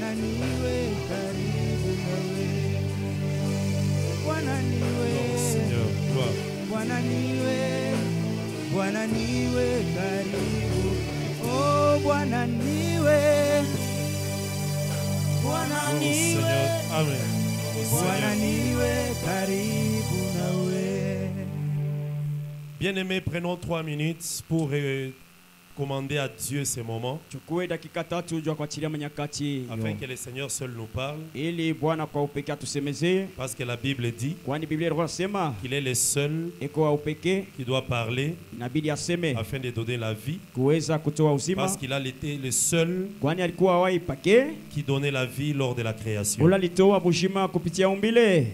Bwana niwe karibu nawe. Bwana niwe, Seigneur, toi. Bwana niwe, Bwana niwe karibu. Oh Bwana niwe, Bwana niwe. Seigneur, amen. Bwana niwe karibu nawe. Bien-aimés, prenons 3 minutes pour commander à Dieu ces moments, Chukue dakika 3 jua kuachilia manyakati afin que le Seigneur seul nous parle, ili Bwana kwa upekee atusemezee, parce que la Bible dit kwani Biblia inasema qu'il est le seul eko wa upekee qui doit parler inabidi aseme afin de donner la vie, kuweza kutoa uzima, parce qu'il a été le seul kwani alikuwa wai pekee qui donnait la vie lors de la création. ula litoa bushima kupitia umbile.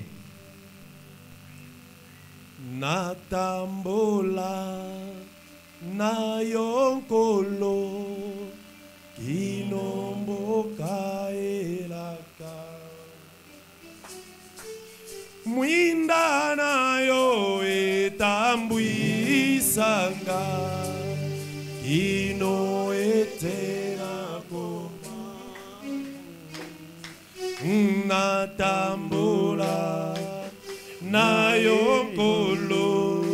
Natambola na yonkolo kinomboka elaka mwinda nayo etambwisanga kino etena koma natambola na yonkolo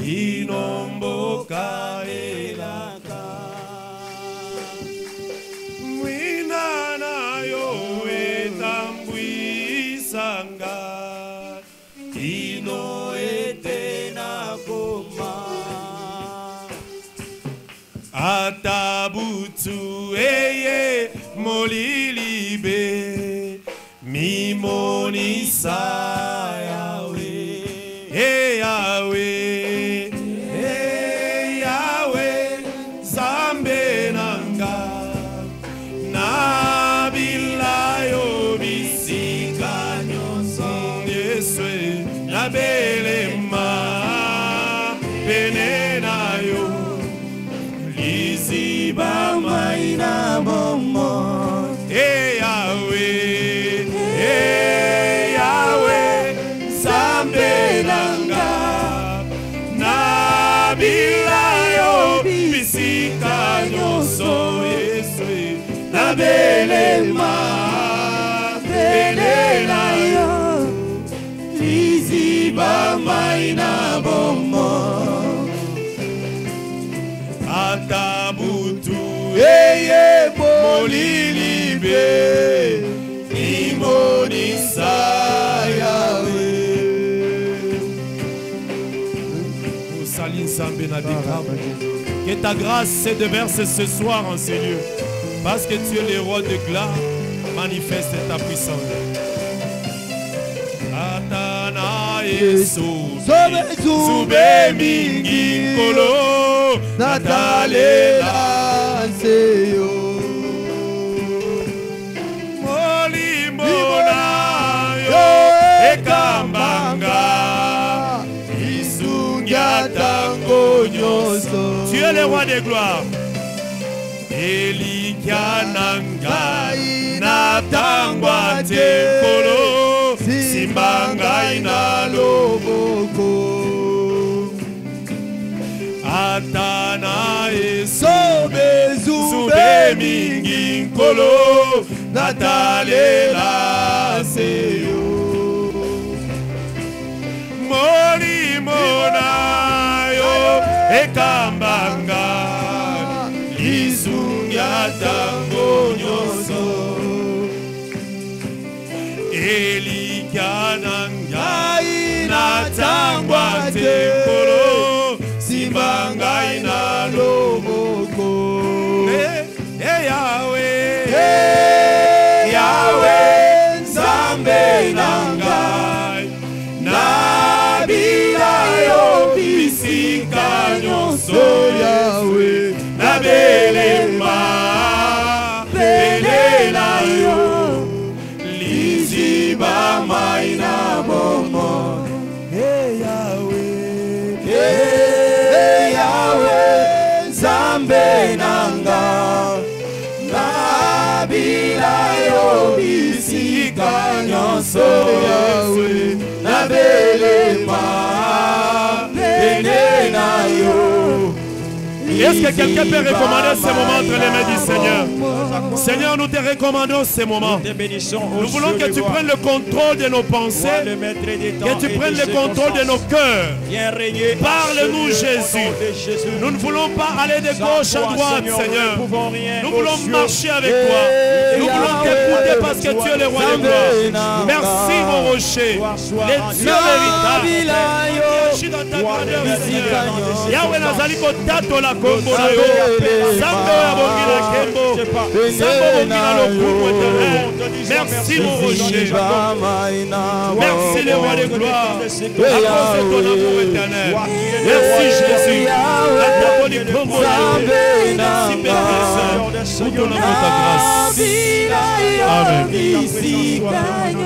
kinomboka elaka mwina nayo etambwisanga kino etena koma atabutu eye molilibe mimonisa Yahweh, hey Yahweh, hey Yahweh, Zambe nanga, nabilayo bisika nyonso, Yeswe nabelema penenayo, liziba maina momo, hey Yahweh. Belema, belelayo, liziba maina bomo, atabutu eye molilibe, imonisa Yahweh. Nous saluons Zambé Nabikam. Que ta grâce se déverse ce soir en ces lieux. Parce que tu es le roi de gloire, manifeste ta puissance. Atana Yesu, Zube mingi kolo, Natalela seyo. Molimona yo ekambanga, Isungia tango nyoso. Tu es le roi de gloire. Elikianangai na tangwa tekolo simbangai na loboko atana esobe zube mingi nkolo natalela seyo molimona yo ekambanga tango nyoso elikianangai na tangwa tekolo simbangai na loboko Yahweh Yahweh Nzambe nangai nabilayo bisika nyonso Yahweh nabelema belelayo liziba maina bomo hey Yahweh Zambe nanga nabilayo bisika nyonso Yahweh nabelema belelayo. Est-ce que quelqu'un peut recommander ce moment entre les mains du Seigneur? Seigneur, nous te recommandons ces moments. Nous te bénissons au Nous voulons cieux que des tu voix. prennes le contrôle de nos pensées, Toi, le maître des temps que tu et prennes des le contrôle de nos cœurs. Viens régner. Parle-nous, absolument Jésus. au nom de Jésus. Nous ne voulons pas aller de Sans gauche à toi, droite, Seigneur, Seigneur. nous ne pouvons rien Nous aux voulons cieux. marcher avec toi. Nous voulons t'écouter parce que tu es le roi de gloire. Merci, mon rocher. Toi, sois Les rendu dieux véritables. Qui agit dans ta grandeur, Seigneur. Yahweh nazali kotatola kombo na yo. Sambo ya bongi na kembo. Sambo bongi na lokumu éternel. Merci, mon rocher. Merci, le roi de gloire. À cause de ton amour éternel. Merci, Jésus. Ataboli kombo na yo. Merci, Père Saint, pour ton amour, ta grâce. Amen.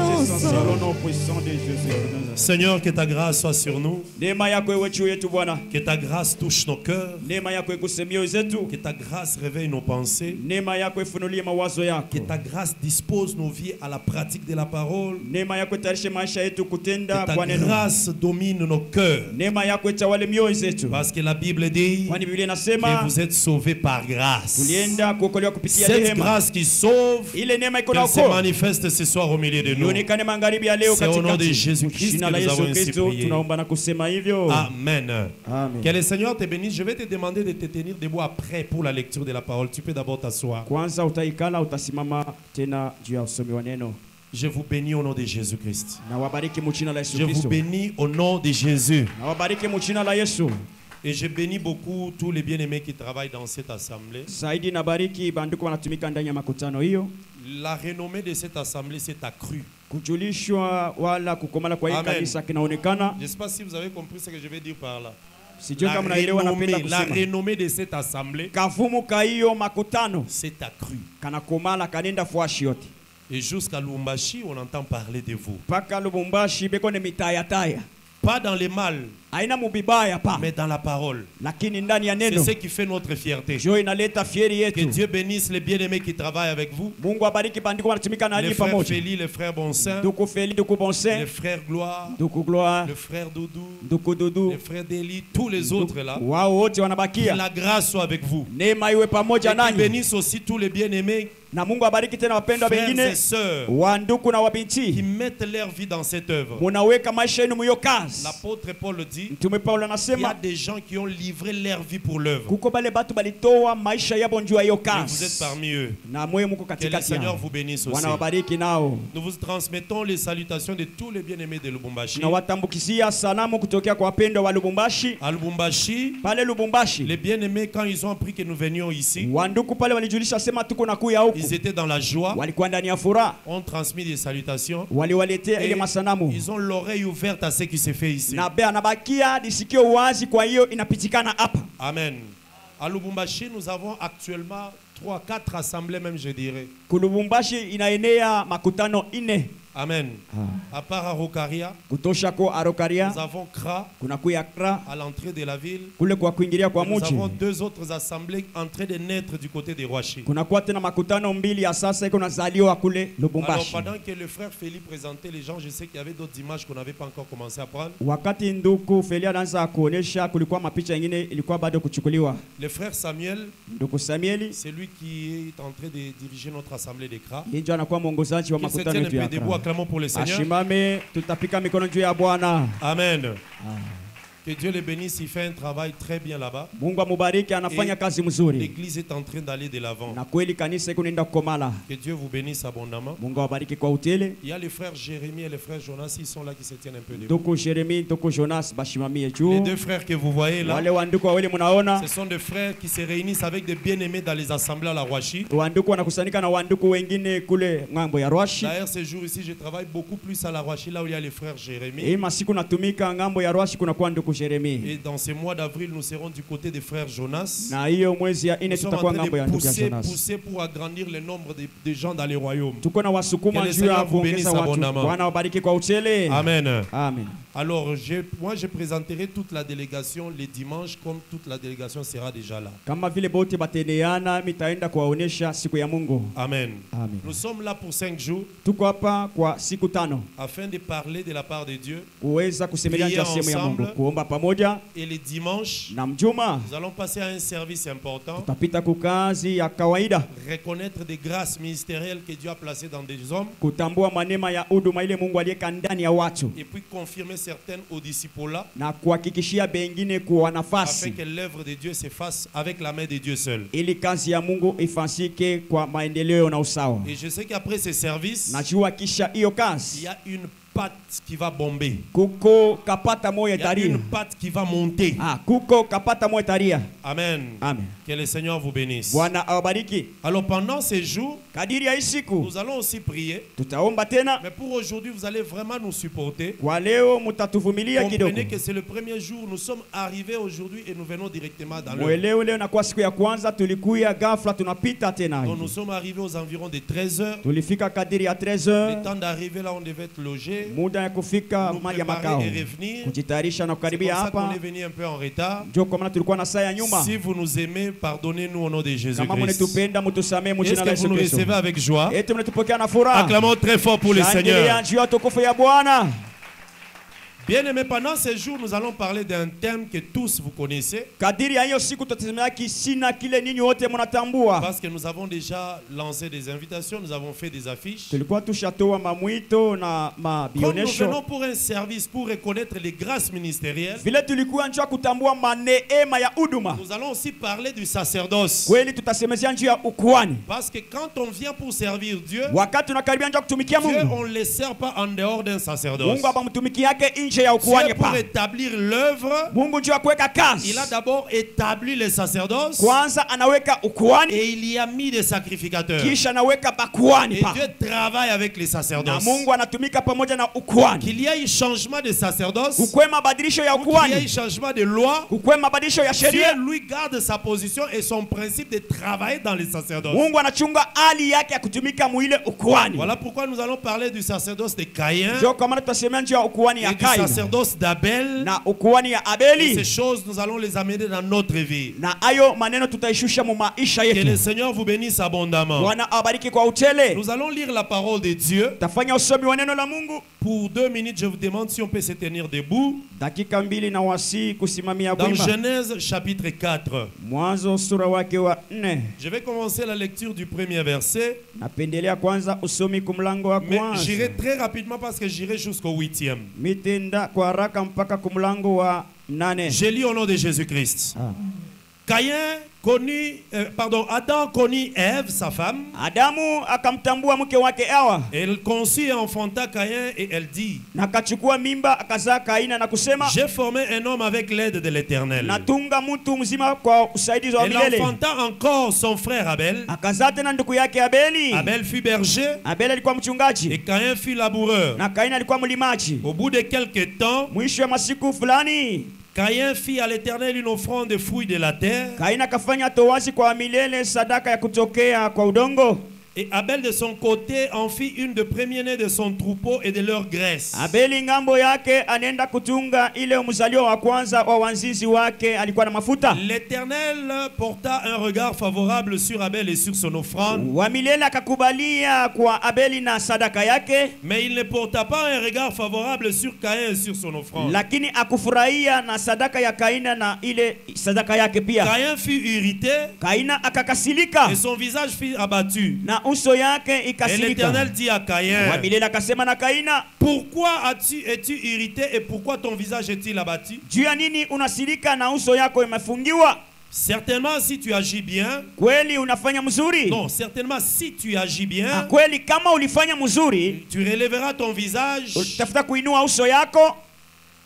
Au nom puissant de Jésus. Seigneur, que ta grâce soit sur nous. Neema yako iwe juu yetu Bwana. Que ta grâce touche nos cœurs. Neema yako iguse mioyo zetu. Que ta grâce réveille nos pensées. Neema yako ifunulie mawazo yako. Que ta grâce dispose nos vies à la pratique de la parole. Neema yako itayarishe maisha yetu kutenda Que ta kwa neno. grâce domine nos cœurs. Neema yako itawale mioyo zetu. Parce que la Bible dit Kwani Biblia que inasema vous êtes sauvés par grâce. tulienda kuokolewa kupitia Cette rehema. grâce qui sauve, Ile neema iko na qu'elle se wokovu. manifeste ce soir au milieu de nous. Ionekane magharibi ya leo C'est au nom de katikati. Jésus-Christ Jina que la nous Yesu avons ainsi Kristo prié. tunaomba na kusema hivyo. Amen. Amen. Que le Seigneur te bénisse. Je vais te demander de te tenir debout après pour la lecture de la parole. Tu peux d'abord t'asseoir. Kwanza utaikala utasimama tena juu ya usomi wa neno. Je vous bénis au nom de Jésus-Christ. Na wabariki mu jina la Yesu Je vous Kristo. bénis au nom de Jésus. Na wabariki mu jina la Yesu. Et je bénis beaucoup tous les bien-aimés qui travaillent dans cette assemblée. Zaidi nabariki banduku wanatumika ndani ya makutano hiyo. La renommée de cette assemblée s'est accrue. Kujulishwa wala kukomala kwa hii Amen. kanisa kinaonekana. Je ne sais pas si vous avez compris ce que je vais dire par là. Sijui kama naelewa napenda La kusema. renommée de cette assemblée Kavumu ka hiyo makutano s'est accrue. kanakomala kanenda fuashi yote. Et jusqu'à Lubumbashi, on entend parler de vous. Paka Lubumbashi beko ne mitayataya. Pas dans le mal, Haina mubibaya pa. mais dans la parole. Lakini ndani ya C'est neno. ce qui fait notre fierté. Jo inaleta fieri Que yetu. Dieu bénisse les bien-aimés qui travaillent avec vous. Mungu abariki banduku wanatumika na Les ali frères pamoja. Feli, les frères Bonsain, Duku Feli, duku les Bonsain, frères Gloire, duku Gloire, le frère Doudou, duku Dudu. les frères Deli, tous les autres là. Wao wote Que wanabakia. la grâce soit avec vous. Neema iwe pamoja Et qu'il nanyi. bénisse aussi tous les bien-aimés, Na Mungu abariki tena wapendwa frères et wengine sœurs, wa nduku na qui wabinti. mettent leur vie dans cette œuvre. Munaweka maisha yenu mwiyo kazi. L'apôtre Paul dit, Mtume Paulo il y a anasema des gens qui ont livré leur vie pour l'œuvre. kuko bale batu balitoa maisha yabo njuu ya hiyo Et vous êtes kazi. parmi eux. Na mwe muko Que le katikati Seigneur yao. vous bénisse aussi. Wanawabariki nao. Nous vous transmettons les salutations de tous les bien-aimés de Lubumbashi. Na watambukizia salamu kutokea kwa wapendwa wa Lubumbashi. À Lubumbashi, Pale Lubumbashi. les bien-aimés, quand ils ont appris que nous venions ici, Wanduku pale walijulisha sema tuko na kuya huku. ils étaient dans la joie, Walikuwa ndani ya furaha. ont transmis des salutations. Waliwaletea Et ile masanamu. ils ont l'oreille ouverte à ce qui se fait ici. Na bea anabakia disikio wazi kwa hiyo inapitikana hapa. Amen. À Lubumbashi, nous avons actuellement 3-4 assemblées même, je dirais. Kulubumbashi inaenea makutano ine. Amen. À part à Rokaria, Kutosha ko Arokaria. nous avons Kra Kuna kuya Kra. à l'entrée de la ville. Kule kwa kuingilia kwa Nous muji. avons 2 autres assemblées en train de naître du côté des Roachi. Kuna kuwa tena makutano mbili ya sasa iko nazaliwa kule Alors Lubumbashi. pendant que le frère Félix présentait les gens, je sais qu'il y avait d'autres images qu'on n'avait pas encore commencé à prendre. Wakati nduku Feli anaanza kuonesha, kulikuwa mapicha nyingine ilikuwa bado kuchukuliwa. Le frère Samuel, Nduku Samueli c'est lui qui est en train de diriger notre assemblée des Kra. yeye anakuwa mwongozaji wa Qu'il se makutano tienne un yetu peu ya debout, Kra. acclamons pour le Seigneur. Ashimame, tutapika mikono juu ya Bwana. Amen. Que Dieu le bénisse, il fait un travail très bien là-bas. Mungu amubariki, anafanya kazi mzuri. L'église est en train d'aller de l'avant. Na kweli kanisa iko nenda kukomala. Que Dieu vous bénisse abondamment. Mungu awabariki kwa utele. Il y a les frères Jérémie et les frères Jonas, ils sont là qui se tiennent un peu debout. Nduku Jeremi, nduku Jonas bashimamie Les juu. 2 frères que vous voyez là, Wale wanduku wawili munaona. ce sont des frères qui se réunissent avec des bien-aimés dans les assemblées à la Roachi. Wanduku wanakusanyika na wanduku wengine kule ngambo ya Rwashi. D'ailleurs, ces jours ici, je travaille beaucoup plus à la Roachi, là où il y a les frères Jérémie. Hii masiku natumika ngambo ya Rwashi kuna kwa nduku Jeremi. Et dans ce mois d'avril, nous serons du côté des frères Jonas. Na hiyo mwezi ya Nous ine sommes en tutakuwa train ngambo ya de nduku ya pousser, Jonas. pousser pour agrandir le nombre de gens dans les royaumes. Tuko na Que wasukuma le juu ya Seigneur vous bénisse kuongeza watu. abondamment. Bwana wabariki kwa utele. Amen. Amen. Alors, moi, je présenterai toute la délégation les dimanches, comme toute la délégation sera déjà là. Kama vile bote bateneana mitaenda kuwaonesha siku ya Mungu. Amen. Amen. Nous sommes là pour 5 jours, Tuko hapa kwa siku 5 afin de parler de la part de Dieu, kuweza kusemelea Prier sehemu ya Mungu, ensemble. kuomba pamoja Et les dimanches, na mjuma nous allons passer à un service important. tutapita kukazi ya kawaida Reconnaître des grâces ministérielles que Dieu a placées dans des hommes. kutambua manema ya huduma ile Mungu aliweka ndani ya watu Et puis confirmer certaines aux disciples là. na kuhakikishia bengine kuwa Afin nafasi que l'œuvre de Dieu se fasse avec la main de Dieu seul. ili kazi ya Mungu ifanyike kwa maendeleo na usawa. Et je sais qu'après ces services, Najua kisha hiyo il kazi y a une patte qui va bomber. kuko kapata moyo Il y a taria. une patte qui va monter. Kuko kapata moyo taria. Amen. Amen. Que le Seigneur vous bénisse. Bwana awabariki. Alors pendant ces jours, Kadiri ya hii siku nous allons aussi prier. tutaomba tena. Mais pour aujourd'hui, vous allez vraiment nous supporter. Kwa leo mtatuvumilia kidogo. Comprenez que c'est le premier jour. Nous sommes arrivés aujourd'hui et nous venons directement dans l'heure. Mwelewe leo na kwa siku ya kwanza tulikuya ghafla tunapita tena. Donc nous sommes arrivés aux environs de 13h. Tulifika kadiri ya Le 13h. temps d'arriver là, on devait être logé. Muda ya kufika Nous mahali ya makao. préparer et revenir. Kujitayarisha na C'est pour kukaribia ça qu'on hapa. est venu un peu en retard. Ndio kwa maana tulikuwa na saa ya nyuma. Si vous nous aimez, pardonnez-nous au nom de Kama Jésus-Christ. mnatupenda mtusamee Est-ce mjina la que Yesu vous nous Kristo. recevez avec joie? Eti mnatupokea na furaha. Acclamons très fort pour le Seigneur. Shangilia juu ya tukufu ya Bwana. Bien-aimés, pendant ces jours, nous allons parler d'un thème que tous vous connaissez. Kadiri ya hiyo siku tutasemea kisina kile ninyi wote mnatambua. Parce que nous avons déjà lancé des invitations, nous avons fait des affiches. Tulikuwa tushatoa mamwito na Comme nous mabionesho. venons pour un service, pour reconnaître les grâces ministérielles, Vile tulikuwa njoo kutambua maneema ya huduma. nous allons aussi parler du sacerdoce. Kweli tutasemezea njoo ya ukuhani. Parce que quand on vient pour servir Dieu, Wakati tunakaribia njoo kutumikia Dieu, Mungu. on ne le sert pas en dehors d'un sacerdoce. Mungu abamtumiki yake nje ya ukuhani Dieu, pour pa. établir l'œuvre, Mungu njoo kuweka kazi. il a d'abord établi le sacerdoce Kwanza anaweka ukuhani et il y a mis des sacrificateurs. kisha anaweka bakuhani Et pa. Dieu travaille avec les Na sacerdoces. Mungu anatumika pamoja na ukuhani. Qu'il y ait un changement de sacerdoce, Kukwe mabadilisho ya ou qu'il y ait un ukuhani. changement de loi, Kukwe mabadilisho ya Dieu sheria. lui garde sa position et son principe de travailler dans les sacerdoces. Mungu anachunga hali yake ya kutumika muile ukuhani. Voilà pourquoi nous allons parler du sacerdoce de Caïn Ndio kwa maana tutasemea njoo ya ukuhani ya et du Kaini sacerdoce d'Abel. na ukuhani ya Et ces Abeli. choses, nous allons les amener dans notre vie. Na hayo maneno tutaishusha mu maisha Que le yetu. Seigneur vous bénisse abondamment. Bwana abariki kwa utele. Nous allons lire la parole de Dieu. Tafanya usomi wa neno la Mungu. Pour 2 minutes, je vous demande si on peut se tenir debout. Dakika mbili na wasi kusimamia Dans wima. Genèse chapitre 4. Mwanzo sura wake wa 4. Je vais commencer la lecture du premier verset. Napendelea kwanza usomi kumlango wa Mais kwanza. j'irai très rapidement parce que j'irai jusqu'au 8e. Mitenda kwa haraka mpaka kumlango wa 8. Je lis au nom de Jésus-Christ. Adam connut Ève, sa femme. Adamu akamtambua mke wake Hawa. Elle conçut et enfanta Caïn et elle dit: Na akachukua mimba akazaa Kaina na kusema j'ai formé un homme avec l'aide de l'Éternel. natunga mtu mzima kwa usaidizi wa Elle milele. enfanta encore son frère Abel. Akazaa tena ndugu yake Abeli. Abel fut berger Abeli alikuwa mchungaji et Caïn fut laboureur. na Kaina alikuwa mlimaji. Au bout de quelques temps, Mwisho wa masiku fulani Caïn fit à l'Éternel une offrande de fruits de la terre. Kaina akafanya towazi kwa milele sadaka ya kutokea kwa udongo. Et Abel de son côté en fit une de premier-né de son troupeau et de leur graisse. Abeli ngambo yake anenda kutunga ile mzalio wa kwanza wa wanzizi wake alikuwa na mafuta. L'Éternel porta un regard favorable sur Abel et sur son offrande. Wa milele akakubalia kwa Abeli na sadaka yake, Mais il ne porta pas un regard favorable sur Caïn et sur son offrande. lakini akufurahia na sadaka ya Kaina na ile sadaka yake pia. Caïn fut irrité Kaina akakasilika et son visage fut abattu. na uso yake Et ikasilika. l'Éternel dit à Wa Caïn: milele akasema na Kaina, pourquoi es-tu irrité et pourquoi ton visage est-il abattu? juu ya nini unasilika na uso yako imefungiwa? Certainement si tu agis bien. Kweli unafanya mzuri? Non, certainement si tu agis bien, Kweli kama ulifanya mzuri, tu relèveras ton visage utafuta kuinua uso yako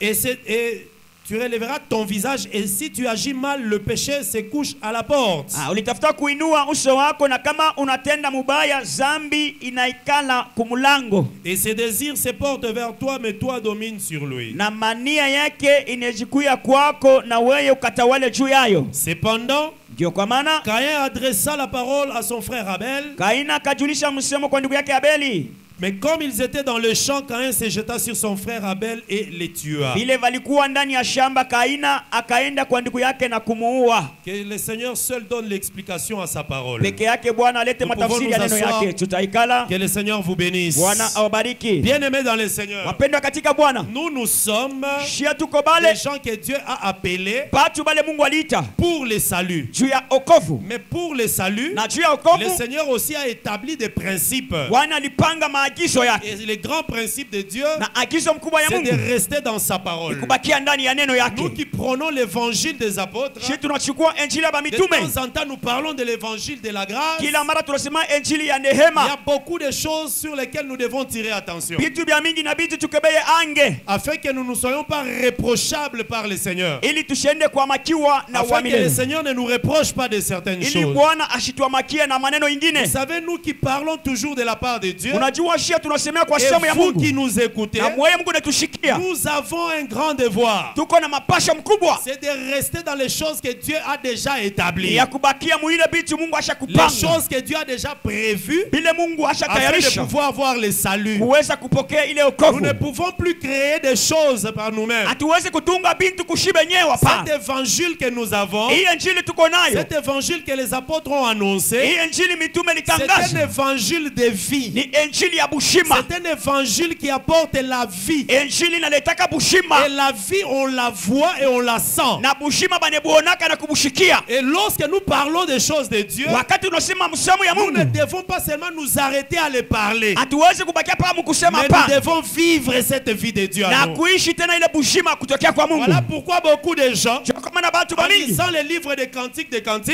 et tu relèveras ton visage, et si tu agis mal, le péché se couche à la porte. ulitafuta kuinua uso wako, na kama unatenda mubaya zambi inaikala kumulango, Et ses désirs se portent vers toi, mais toi domines sur lui. na mania yake inajikuya kwako na wewe ukatawale juu yayo. Cependant, Ndio kwa maana Caïn adressa la parole à son frère Abel. Kaina akajulisha msemo kwa ndugu yake Abeli. Mais comme ils étaient dans le champ, Caïn se jeta sur son frère Abel et les tua. Vile walikuwa ndani ya shamba, Kaina akaenda kwa ndugu yake na kumuua. Que le Seigneur seul donne l'explication à sa parole. Peke yake Bwana alete matafsiri ya neno yake. Tutaikala. Que le Seigneur vous bénisse. Bwana awabariki. Bien-aimés dans le Seigneur. Wapendwa katika Bwana. Nous sommes Shia tuko bale les gens que Dieu a appelés batu bale Mungu aliita pour le salut. juu ya okovu. Mais pour le salut, Na juu ya okovu, le Seigneur aussi a établi des principes. Bwana alipanga maagizo yake. Et les grands principes de Dieu, Na agizo mkubwa ya c'est Mungu de rester dans sa parole. kubakia ndani ya neno Nous yake. qui prenons l'évangile des apôtres, Shi tunachukua injili ya de mitume. temps en temps nous parlons de l'évangile de la grâce. Kila mara tunasema injili ya Il y a neema. beaucoup de choses sur lesquelles nous devons tirer attention. Vitu vya mingi na vitu tukebeye ange. Afin que nous ne soyons pas reprochables par le Seigneur. Ili tushende kwa makiwa na Afin que le uaminifu. Seigneur ne nous reproche pas de certaines Ili choses. Bwana ashituamakie na maneno ingine. Vous savez, nous qui parlons toujours de la part de Dieu, Unajua shia tunasemea kwa et sehemu ya vous Mungu. qui nous écoutez, Na mweye Mungu netushikia. nous avons un grand devoir. Tuko na mapasha mkubwa C'est de rester dans les choses que Dieu a déjà établies. ya kubakia muile bitu Mungu Les ashakupanga. choses que Dieu a déjà prévues Bile Mungu afin de ashatayarisha pouvoir avoir le salut. kuweza kupokea ile Nous okovu. ne pouvons plus créer des choses par nous-mêmes. Hatuwezi kutunga bintu kushiba yenyewe hapa. Cet évangile que nous avons, Hii injili tuko nayo. cet évangile que les apôtres ont annoncé, Hii injili mitume c'est un litangaza. évangile de vie. Ni injili ya bushima. C'est un évangile qui apporte la vie. Injili inaletaka bushima. Et la vie, on la voit et on la sent. Na bushima banebuonaka na kubushikia. Et lorsque nous parlons des choses de Dieu, Wakati tunasema msemo ya nous ne Mungu, devons pas seulement nous arrêter à les parler, hatuwezi kubakia paka mkusema mais nous hapa devons vivre cette vie de Dieu à na nous. kuishi tena ile bushima kutokea kwa Mungu. Voilà pourquoi beaucoup de gens, Kama na batu en bamingi lisant les livres des cantiques,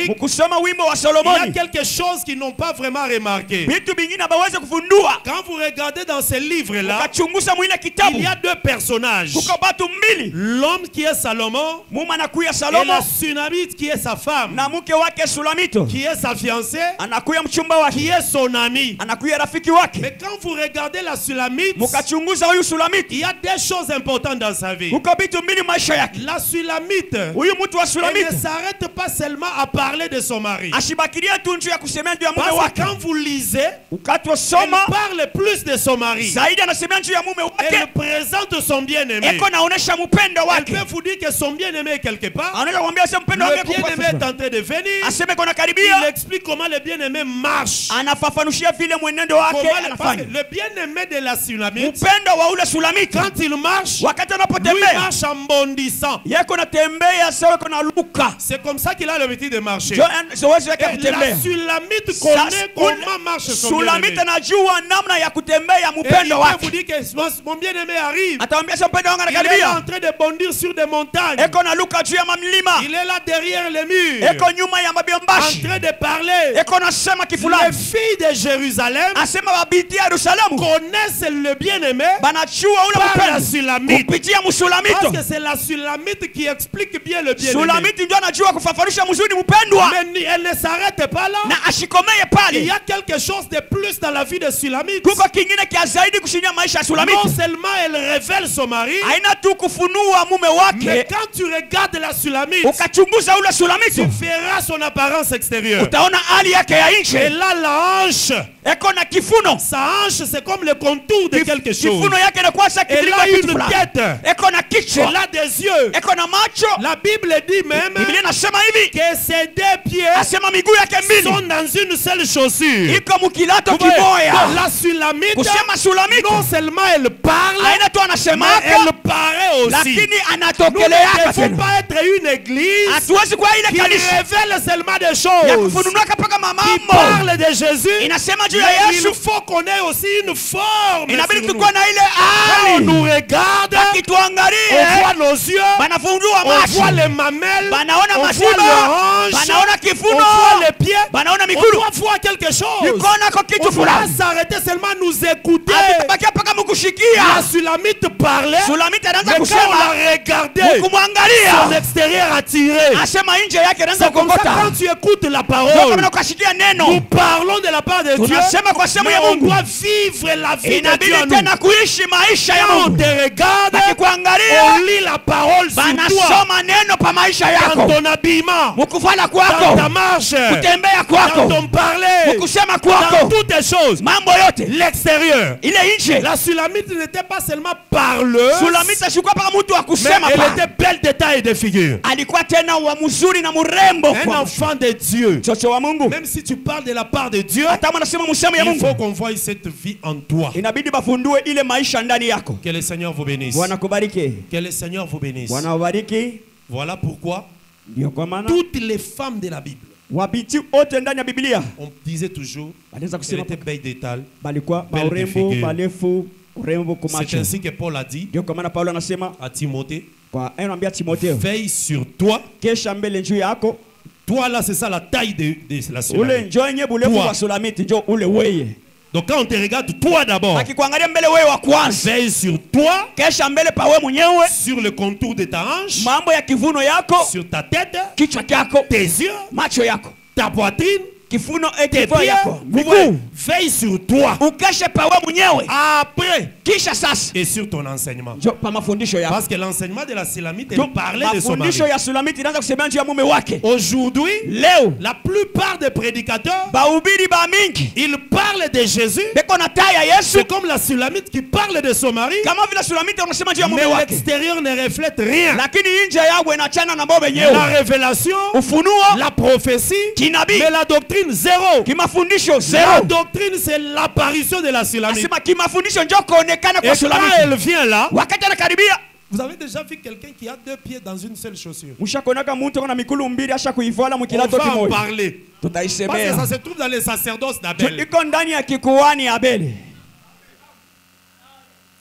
mkusoma wimbo wa il y a Solomoni, quelque chose qu'ils n'ont pas vraiment remarqué. vitu vingine baweze kufundua. Quand vous regardez dans ces livres-là, Ukachunguza mwile il kitabu y a deux personnages. kuko batu mbili, L'homme qui est Salomon muma anakuya et Salomo la Sunamite qui est sa femme, na mke wake Sulamito, qui est sa fiancée, anakuya mchumba wake, qui est son ami. anakuya rafiki wake. Mais quand vous regardez la Sulamite, Mukachunguza huyu Sulamito, il y a des choses importantes dans sa vie. kuko vitu mbili maisha yake. La Sulamite, Huyu mtu wa elle Sulamito ne s'arrête pas seulement à parler de son mari. ashibakiria tu njuu ya kusemea juu ya mume Parce que wake. quand vous lisez, Ukati elle soma parle plus de son mari. zaidi anasemea juu ya mume Elle wake, présente son bien-aimé. eko naonesha mpendo Elle wake. peut vous dire que son bien-aimé est quelque part. Anaenda kumwambia sema mpendo Le wake bien-aimé est en train de venir. aseme kona Il karibia, explique comment le bien-aimé marche. anafafanushia vile mwenendo wake Comment parce que anafanya. le bien-aimé de la Sulamite, Upendo wa ule Sulamito quand il marche, wakati lui anapotembea marche en bondissant. yeko natembea sawa kona luka C'est comme ça qu'il a l'habitude de marcher. zoezi yake ya Et kutembea. la Sulamite connaît comment marche son bien-aimé. Sulamita anajua namna ya kutembea Et il mpendo peut wake. vous dire que mon bien-aimé arrive. Atamwambia sema mpendo wangu Il est là en anakaribia, train de bondir sur des montagnes. eko na luka juu ya mamlima, Il est là derrière les murs, eko nyuma ya en mabiombashi, train de parler. eko nasema Les kifulani, filles de Jérusalem asema babiti ya Yerusalemu connaissent le bien-aimé banachua ule par la mpendo Sulamite. kupitia Parce Msulamito. que c'est la Sulamite qui explique bien le bien-aimé. Sulamiti ndio anajua kufafanusha mzuri mpendwa Mais elle ne s'arrête pas là. na ashikomeye Il y pale. a quelque chose de plus dans la vie de Sulamite. Kuko kingine kia zaidi kushinia maisha ya Non Sulamiti, seulement elle révèle son mari, haina tu kufunua mume mais wake. quand tu regardes la Sulamite, Ukachunguza ule tu Sulamito verras son apparence extérieure. utaona hali yake ya Et nje, là, la hanche, eko na kifuno. sa hanche, c'est comme le contour de quelque chose. Kifuno yake inakuwa sa Elle kifuniko a ya kitu une fulani. tête. Eko na kichwa, Elle a des yeux. eko na macho. La Bible dit même Biblia inasema hivi, que ses deux pieds asema miguu yake sont mbili dans une seule chaussure. iko mukilato Vous voyez, kimoya. donc la Sulamite, Kusema Sulamito non seulement elle parle, haina tu mais anasemaka, elle paraît aussi. lakini Nous anatokeleaka ne devons tena. pas être une église Hatuwezi kuwa ile qui kanisa révèle seulement des ya choses, kufununuaka mpaka qui mamambo parle de Jésus. inasema juu ya Mais il Yesu. faut qu'on ait aussi une forme. Inabidi sur nous. tukuwa na ile Quand on hali, nous regarde, on akituangalie voit nos yeux, banafungua on macho, voit les mamelles, banaona on voit masiba, les hanches, banaona on kifuno, voit les pieds, banaona on migulu, doit voir quelque chose. ikonako On kitu doit fulani. s'arrêter seulement nous écouter. Bakia mpaka Nous kushikia. Sulamite parlait. Sulamite anaanza Mais quand on kusema, l'a regardé, mkumwangalia, son extérieur attiré. asema nje yake anaanza C'est comme ça kukokota. quand tu écoutes la Ndio parole, kama ukashikia nous neno, parlons de la part de Dieu. tunasema kwa sehemu Mais ya on Mungu. doit vivre la vie de Inabidi Dieu en nous. tena kuishi maisha ya Quand on Mungu. te regarde, Bakikuangalia, on lit la parole sur toi. banasoma neno pa maisha Dans yako, ton habillement, mukufala dans kwako, ta marche, kutembea dans kwako, ton parler, mukusema dans kwako, toutes les choses. mambo yote L'extérieur. ile nje. La Sulamite n'était pas seulement parleuse, Sulamite asikuwa paka mtu wa mais kusema elle pa, était belle de taille et de figure. alikuwa tena wa mzuri na mrembo Un kwa enfant de Dieu. mtoto wa Mungu. Même si tu parles de la part de Dieu, Hata mwana sema msemo ya il faut Mungu, qu'on voie cette vie en toi. inabidi bafundue ile maisha ndani yako. Que le Seigneur vous bénisse. Bwana kubariki, Que le Seigneur vous bénisse. Bwana ubariki. Voilà pourquoi Ndio kwa maana toutes les femmes de la Bible, wabiti wote ndani ya Biblia on disait toujours walianza qu'elles kusema étaient belles d'étal. balikuwa belle maurembo figure. marefu, urembo C'est kumacho. ainsi que Paul a dit Ndio kwa maana Paulo anasema à Timothée, kwa anaambia Timotheo, veille sur toi. kesha mbele juu yako. Toi là, c'est ça la taille de la Ule Sulamite. njoo yenye bulefu Toi. wa Sulamiti, njoo ule weye. Donc quand on te regarde, toi d'abord, Akikuangalia mbele wewe wa kwanza, veille sur toi, kesha mbele pa wewe mwenyewe, sur le contour de ta hanche, mambo ya kivuno yako, sur ta tête, kichwa chako, tes yeux, macho yako, ta poitrine, kifuno tes kifua pieds. yako, Vous voyez, miguu. veille sur toi. Ukeshe pa wewe mwenyewe, Après, kisha sasa et sur ton enseignement. njoo pa mafundisho yako. Parce que l'enseignement de la Sulamite, Njoo elle parlait de son mari. mafundisho ya Sulamiti inaanza kusema juu ya mume wake. Aujourd'hui, Leo la plupart des prédicateurs, bahubiri ba mingi ils parlent de Jésus. beko na taa ya Yesu, C'est comme la Sulamite qui parle de son mari, kama vile Sulamiti wanasema juu ya mume mais wake, l'extérieur ne reflète rien. lakini nje yao inachana na mambo La yenyewe. révélation, Ufunuo la prophétie, kinabii, mais la doctrine zéro. kimafundisho La zero. doctrine, c'est l'apparition de la Sulamite. Nasema kimafundisho njoo kuonekana Et kwa quand Sulamiti. elle vient là, Wakati anakaribia, vous avez déjà vu quelqu'un qui a 2 pieds dans une seule chaussure. mshakonaka mtu na mikulu mbili asha kuivala On mkilato va en kimoja. parler. Parce que Tutaisemea. ça se trouve dans les sacerdoces d'Abel. Iko ndani ya kikuani ya Abeli.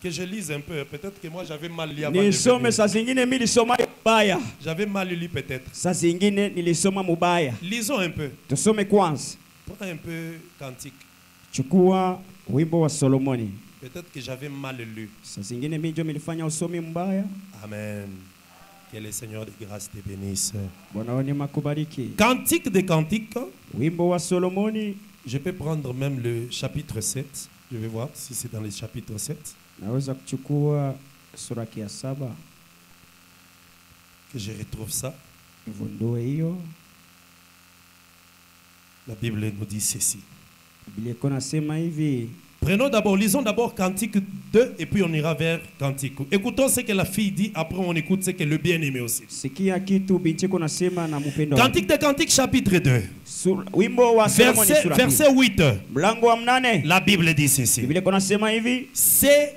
Que je lise un peu. Peut-être que moi j'avais mal lu avant de Nisome venir. saa zingine mimi nilisoma mubaya. J'avais mal lu peut-être. Saa zingine nilisoma mubaya. Lisons un peu. Tusome kwanza. Prends un peu Cantique. Chukua wimbo wa Solomoni. Peut-être que j'avais mal lu. Saa zingine mimi ndio nilifanya usomi mbaya. Amen. Que le Seigneur de grâce te bénisse. Bwana wani makubariki. Cantique des cantiques. Wimbo wa Solomoni. Je peux prendre même le chapitre 7. Je vais voir si c'est dans le chapitre 7. Naweza kuchukua sura ya 7. Que je retrouve ça. Ivundue hiyo. La Bible nous dit ceci. Biblia iko nasema hivi. Prenons d'abord, lisons d'abord Cantique 2 et puis on ira vers Cantique. Écoutons ce que la fille dit, après on écoute ce que le bien-aimé aussi. Sikia kitu binti iko nasema na mpendo wake. Cantique des Cantiques chapitre 2, Wimbo wa Solomoni sura ya verset 8. mlango wa 8. La Bible dit ceci. Biblia iko nasema hivi. C'est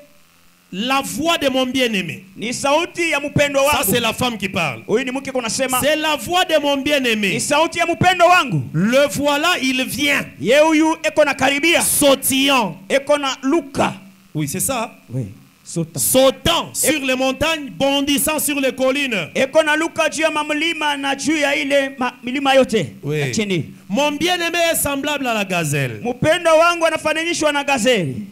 la voix de mon bien-aimé. Ni sauti ya mpendo Ça wangu. c'est la femme qui parle. Huyu ni mke kunasema. C'est la voix de mon Ni bien-aimé. sauti ya mpendo wangu. Le voilà, il vient. Ye huyu eko na karibia. Sautillant. Eko na luka. Oui, c'est ça. Oui, sota. Sautant sur les montagnes, bondissant sur les collines. Eko na luka juu ya mamlima na juu ya ile milima yote. Oui. Ya chini. Mon bien-aimé est semblable à la gazelle Mpendo wangu anafananishwa na gazeli.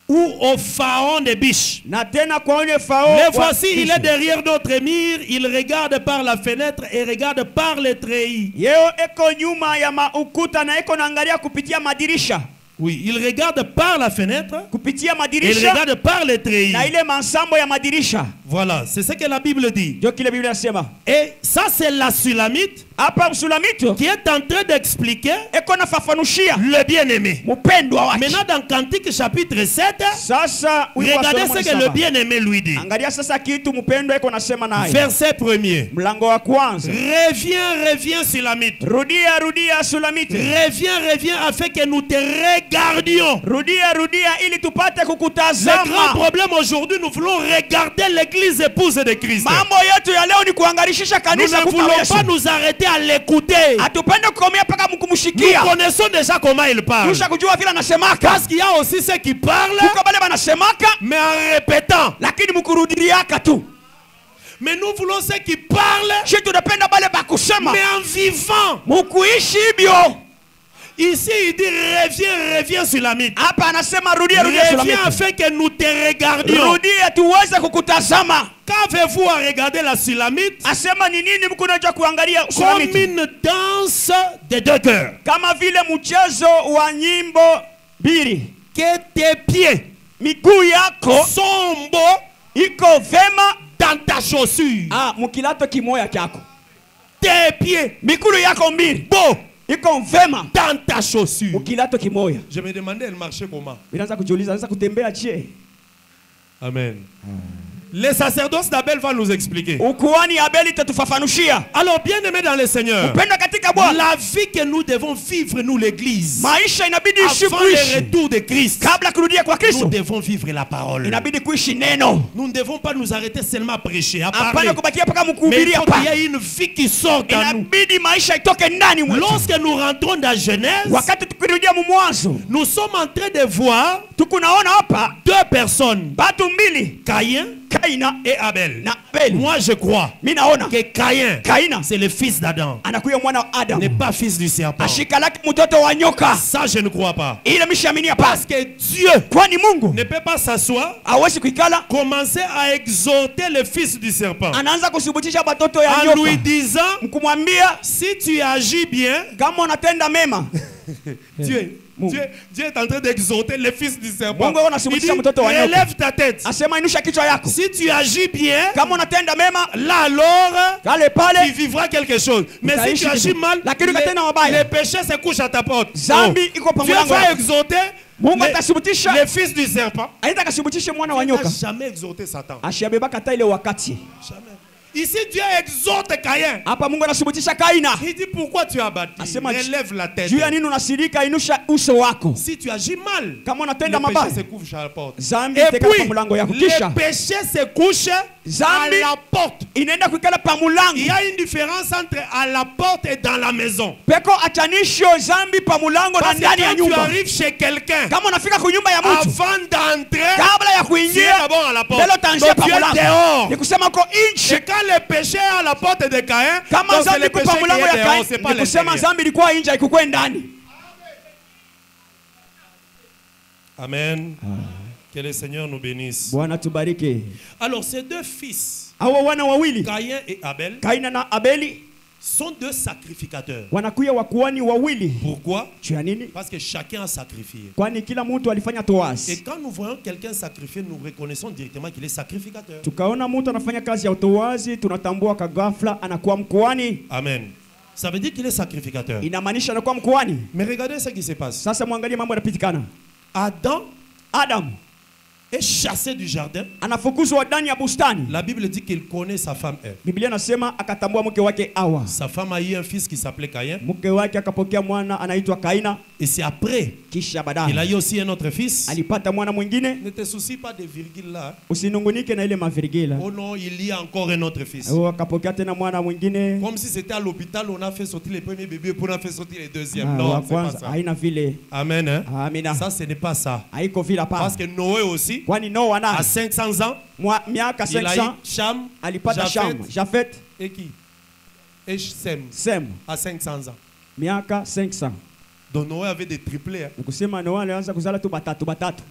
ou au pharaon des biches. Na tena kwa yule Farao. Mais voici, il est derrière notre mur, il regarde par la fenêtre et regarde par les treillis. Yeo eko nyuma ya ukuta na eko naangalia kupitia madirisha. Oui, il regarde par la fenêtre Kupitia et il madirisha regarde par les treillis. na ile mansambo ya madirisha. Voilà, c'est ce que la Bible dit. Ndio kile Biblia inasema. Et ça, c'est la Sulamite Hapa Msulamito qui est en train d'expliquer eko nafafanushia le bien-aimé. mpendwa wake. Maintenant, dans Cantique chapitre 7, Sasa wimbo wa regardez Solomoni ce que le 7. bien-aimé lui dit. Angalia sasa kitu mpendwa eko nasema naye. Verset 1er. Mlango wa kwanza. Reviens, Sulamite. Rudia Sulamiti. Reviens afin que nous te regardions. Rudia ili tupate Le grand kukutazama. problème aujourd'hui, nous voulons regarder l'église épouse de Christ. Mambo yetu ya leo ni kuangalishisha Nous kanisa ne kupa voulons Yesu. pas nous arrêter à l'écouter. Atupende kukomea paka Nous mkumshikia. connaissons déjà comment il parle. Tusha kujua vile anasemaka. Parce qu'il y a aussi ceux qui parlent, Kuko bale banasemaka mais en répétant. lakini mkurudiliaka tu. Mais nous voulons ceux qui parlent, Shi tunapenda bale bakusema mais en vivant. mukuishi hivyo. Ici, il dit reviens Sulamite. Hapa anasema rudia Reviens Sulamite. afin que nous te regardions. Rudia tuweze kukutazama. Qu'avez-vous à regarder la Sulamite? Asema ni nini mkunaja kuangalia Comme Sulamite? une danse des deux cœurs. Kama vile mchezo wa nyimbo mbili. Que tes pieds Miguu yako sont beaux iko vema dans ta chaussure. mukilato kimoya kyako. Tes pieds Miguu yako mbili beaux iko vema dans ta chaussure. mukilato kimoya. Je me demandais, elle marchait comment? Inaanza kujiuliza sasa kutembea je? Amen. Le sacerdoce d'Abel va nous expliquer. Ukuhani Abeli tatufafanushia. Alors, bien-aimés dans le Seigneur, Upendo katika Bwana. la vie que nous devons vivre, nous l'église, Maisha inabidi ishi avant le kuishi. retour de Christ, Kabla kurudia kwa nous Kristo. devons vivre la parole. Inabidi kuishi neno. Nous ne devons pas nous arrêter seulement à prêcher, à parler. Hapana kubakia paka Mais il mkuhubiria faut qu'il y pa. ait une vie qui sorte en nous. Inabidi maisha itoke ndani mwetu. Lorsque nous rentrons dans Genèse, Wakati tukirudia mwanzo, nous sommes en train de voir tukunaona hapa deux personnes, batu mbili, Caïn Kaina et Abel. na Abeli. Moi, je crois Mimi naona que Caïn, Kaina c'est le fils d'Adam, anakuya mwana wa Adam. n'est pas fils du serpent. Ashika lake mtoto wa nyoka. Ça, je ne crois pas. Ile mishaaminia pa. Parce que Dieu Kwani Mungu ne peut pas s'asseoir, hawezi kuikala commencer à exhorter le fils du serpent anaanza kusubutisha batoto ya en lui nyoka. disant, Mkumwambia si tu agis bien, kama unatenda mema. Dieu est en train d'exhorter le fils du serpent. Mungu anasubutisha mtoto wa nyoka. Relève ta tête. Asema inusha kichwa yako. Si tu agis bien, Kama unatenda mema, là alors, kale tu pale vivras quelque chose. Mais si tu agis mal, Lakini ukatenda mabaya, le péché se couche à ta porte. zambi iko pa Dieu mlango va wako. exhorter Mungu atasubutisha. le fils du serpent. Aenda kasubutishe mwana wa Il n'a nyoka. jamais exhorté Satan. Ashabeba kata ile wakati. Jamais. Ici, Dieu exhorte Caïn. Hapa Mungu anasubutisha Kaina. Il dit, pourquoi tu as battu? Asema, Relève la tête. Juu ya nini unasirika, inusha uso wako. Si tu agis mal, Kama le unatenda péché mabaya, se couche à la porte. zambi Et iteka pa puis, mlango yako. le Kisha péché se couche à zambi la porte. inaenda kuikala pa Il mulango. y a une différence entre à la porte et dans la maison. Peko achanisho zambi pa mulango na Parce que ndani ya quand tu nyumba. arrives chez quelqu'un, Kama unafika kwa nyumba ya mtu, avant d'entrer, kabla ya tu es kuingia, d'abord à la porte. mbele utaanzia Donc pa tu es mulango. dehors. Ni kusema uko nje. Et quand le péché est à la porte de Caïn, Kama donc c'est zambi le iko péché pa qui mulango est ya dehors, Kaini, c'est pas ni kusema l'intérieur. zambi ilikuwa nje haikuwa ndani. Amen. Que le Seigneur nous bénisse. Bwana tubariki. Alors ces deux fils, Hawa wana wawili, Caïn et Abel, Kaina na Abeli, sont deux sacrificateurs. wanakuya wakuani wawili. Pourquoi? Juu ya nini? Parce que chacun a sacrifié. Kwani kila mtu alifanya Et toasi. quand nous voyons quelqu'un sacrifier, nous reconnaissons directement qu'il est sacrificateur. Tukaona mtu anafanya kazi ya utowazi, tunatambua kagafla anakuwa mkuani. Amen. Ça veut dire qu'il est sacrificateur. Inamaanisha anakuwa mkuani. Mais regardez ce qui se passe. Sasa mwangalie mambo yanapitikana. Adam Adam est chassé du jardin. anafukuzwa ndani ya bustani. La Bible dit qu'il connaît sa femme Ève. Biblia inasema akatambua mke wake Hawa. Sa femme a eu un fils qui s'appelait Caïn. Mke wake akapokea mwana anaitwa Kaina. Et c'est après Kisha qu'il a baadaye eu aussi un autre fils. alipata mwana mwingine. Ne te soucie pas des virgules là. Usinungunike na ile mavirgila. Oh non, il y a encore un autre fils. Akapokea tena mwana mwingine. Comme si c'était à l'hôpital, on a fait sortir les premiers bébés pour on a fait sortir les deuxièmes. Wa Non, c'est pas kwanza ça. haina vile. Amen. Hein? Amina. Ça, ce n'est pas ça. Haiko vile Parce hapa. que Noé aussi, Kwani Noa à na 500 ans, miaka il a eu 500 Cham, alipata Sham, Japhet Jafet, et qui? Et Sem, Sem, à 500 ans. miaka 500. Donc Noé avait des triplés. Hein? Nikusema Noa alianza kuzala tu batatu.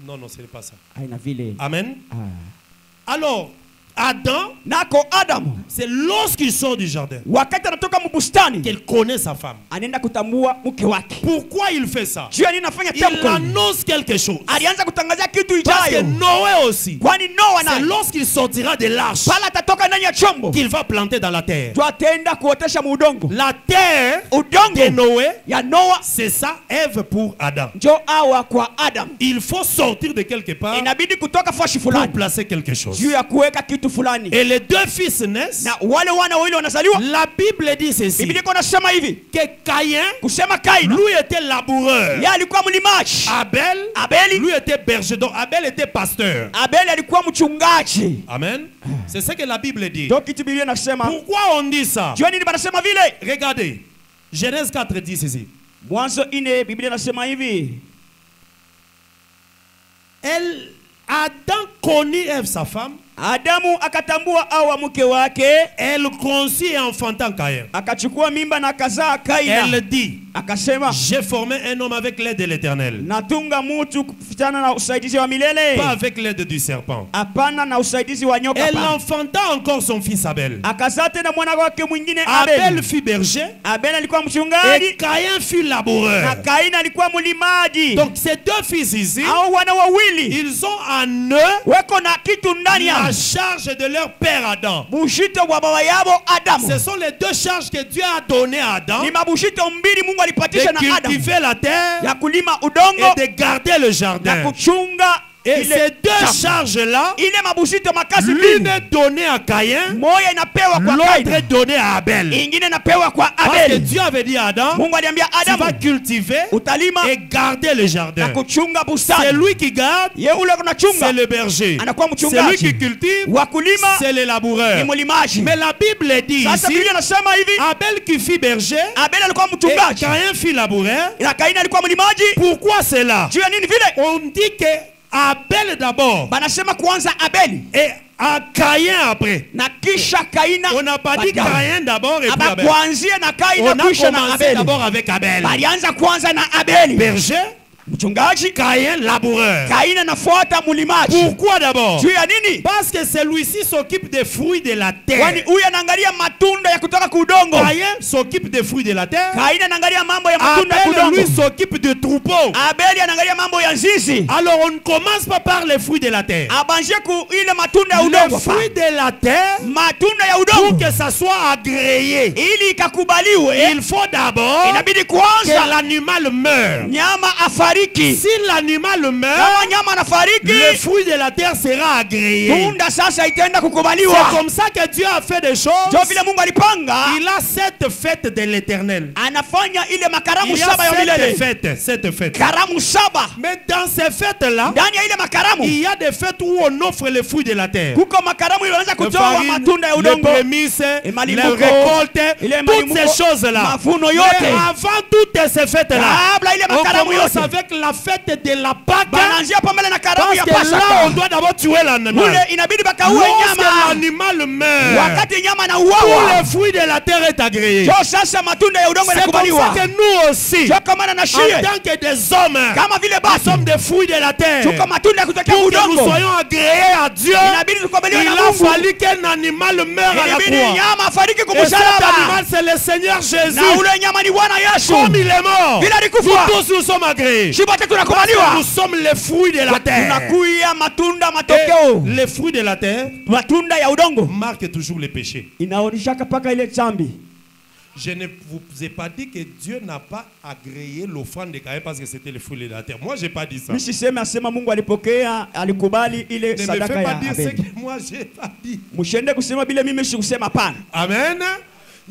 Non, non, ce n'est pas ça. Haina vile. Amen. Ah. Alors, Adam, Nako Adam c'est lorsqu'il sort du jardin wakati anatoka mbustani qu'il connaît sa femme. anaenda kutambua mke wake. Pourquoi il fait ça? Juu ya nini anafanya Il temko? annonce quelque chose. Alianza kutangazia kitu Parce que ijayo. Noé aussi, Kwani Noa c'est naye lorsqu'il sortira de l'arche pala atatoka ndani ya chombo qu'il va planter dans la terre. tu ataenda kuotesha muudongo. La terre de Udongo Noé, ya Noa c'est ça, Ève pour Adam. njo awa kwa Adam. Il faut sortir de quelque part Inabidi kutoka fashi pour fulani placer quelque chose. juu ya kuweka kitu fulani. Et les deux fils naissent. Na wale wana wawili wanazaliwa. La Bible dit ceci, Biblia iko nasema hivi, que Caïn, kusema Kaina lui était laboureur. yeye alikuwa mlimaji. Abel, lui était berger. Donc Abel était pasteur. Abeli alikuwa mchungaji. Amen. C'est ce que la Bible dit. Ndio kitu Biblia inasema. Pourquoi on dit ça? Jua nini banasema vile? Regardez. Genèse 4 dit ceci. Mwanzo 4 Biblia inasema hivi. Adam connut Ève, sa femme. Adamu akatambua Hawa mke wake, Elle conçut et enfanta Caïn. akachukua mimba na akazaa Kaina. Elle dit, akasema, j'ai formé un homme avec l'aide de l'Éternel, natunga mtu kufuatana na usaidizi wa milele, pas avec l'aide du serpent. hapana na usaidizi wa nyoka. Elle enfanta encore son fils Abel. Akazaa tena mwana wake mwingine Abel Abel. fut berger Abel alikuwa mchungaji et Caïn fut na laboureur. Kaini alikuwa mlimaji. Donc ces deux fils ici, Hao wana wawili ils ont en eux weko na kitu ndani la ya charge de leur père Adam. bushito wa baba yabo Adamu. Ce sont les deux charges que Dieu a données à Adam, Ni mabushito mbili Mungu alipatisha de na Adamu, cultiver la terre ya kulima udongo et de garder le na jardin. kuchunga Et ile ces deux shamba. charges-là, Ile mabushito makasi l'une mbili, est donnée à Caïn, moja inapewa kwa l'autre Kaini, est donnée à Abel. ingine inapewa kwa Parce que Abel. Dieu avait dit à Adam, Mungu aliambia tu vas Adamu, cultiver utalima et garder le na jardin. kuchunga C'est bustani. lui qui garde, Ye ule kunachunga c'est le berger. anakuwa C'est lui mchungaji, qui cultive, wakulima c'est le ni laboureur. mlimaji. Mais la Bible dit Sasa ici, Biblia inasema hivi, Abel qui fit berger Abel alikuwa et mchungaji Caïn fit laboureur. na Kaini alikuwa mlimaji. Pourquoi cela? Juu ya nini vile? On dit que Abel d'abord Banasema kwanza Abeli et à Caïn après. na kisha Kaina. On n'a pas dit baadaye. Caïn d'abord et puis Aba Abel. kuanzia na Kaina On a kisha na commencé Abeli. d'abord avec Abel. Balianza kwanza na Abeli Berger, mchungaji, Caïn laboureur. Kaina nafuata mlimaji. Pourquoi d'abord? Juu ya nini? Parce que celui-ci s'occupe des fruits de la terre. Kwani huyu anaangalia matunda ya kutoka kudongo. Caïn s'occupe des fruits de la terre. Kaina anaangalia mambo ya matunda ya Abel, lui, kudongo. s'occupe de troupeaux. Abeli anaangalia mambo ya nzizi. Alors on ne commence pas par les fruits de la terre. Abanzie ku ile matunda ya Les udongo. fruits de la terre, Matunda ya pour udongo que ça soit agréé, ili ikakubaliwe, il faut d'abord inabidi que kwanza l'animal meure. nyama afariki. Si l'animal meurt, Kama nyama le anafariki, fruit de la terre sera agréé. tunda sasa itaenda C'est kukubaliwa. comme ça que Dieu a fait des choses. Ndio vile Mungu alipanga, Il a cette fête de l'éternel. anafanya ile makaramu Il y saba ya a milele. cette fête. Karamu saba. Mais dans ces fêtes-là, Ndani ya ile makaramu il y a des fêtes où on offre les fruits de la terre. kuko makaramu ile wanaanza Les kutoa farines, matunda ya les udongo, prémices, les malimbuko, récoltes, ile toutes malimbuko, ces choses-là. mavuno Mais yote. avant toutes ces fêtes-là, Kabla ile on makaramu commence yote avec la fête de la Pâque. banaanzia pambele na karamu Parce ya que là, on Pasaka. doit d'abord tuer l'animal. Mule inabidi bakaue Lorsque nyama. l'animal meurt, Wakati nyama na tous uwawa, les fruits de la terre est agréé. ndio sasa matunda ya udongo C'est comme ça yanakubaliwa. que nous aussi, Ndio kama na en shie tant que des hommes, kama vile nous basi sommes des fruits de la terre. tuko matunda ya kutokea Pour que nous udongo, soyons agréés à Dieu, inabidi tukubaliwe il na a Mungu. fallu qu'un animal meure à la Inabidi croix. nyama afariki Et cet kumsalaba, animal, c'est le Seigneur Jésus. na ule nyama ni Bwana Yesu. Comme il est mort, Vile nous alikufa, tous nous sommes agréés. shibote Parce que tunakubaliwa. nous sommes les fruits de la terre. Tunakuya matunda Et matokeo. les fruits de la terre Matunda ya udongo marquent toujours les péchés. inaonyeshaka paka ile dhambi. Je ne vous ai pas dit que Dieu n'a pas agréé l'offrande de Caïn parce que c'était les fruits de la terre. Moi, je n'ai pas dit ça. Mimi siseme asema Mungu alipokea, alikubali ile Ne me sadaka fais pas ya dire ce Abeli. que moi, je n'ai pas dit. Mshende kusema bila mimi sikusema pana. Amen.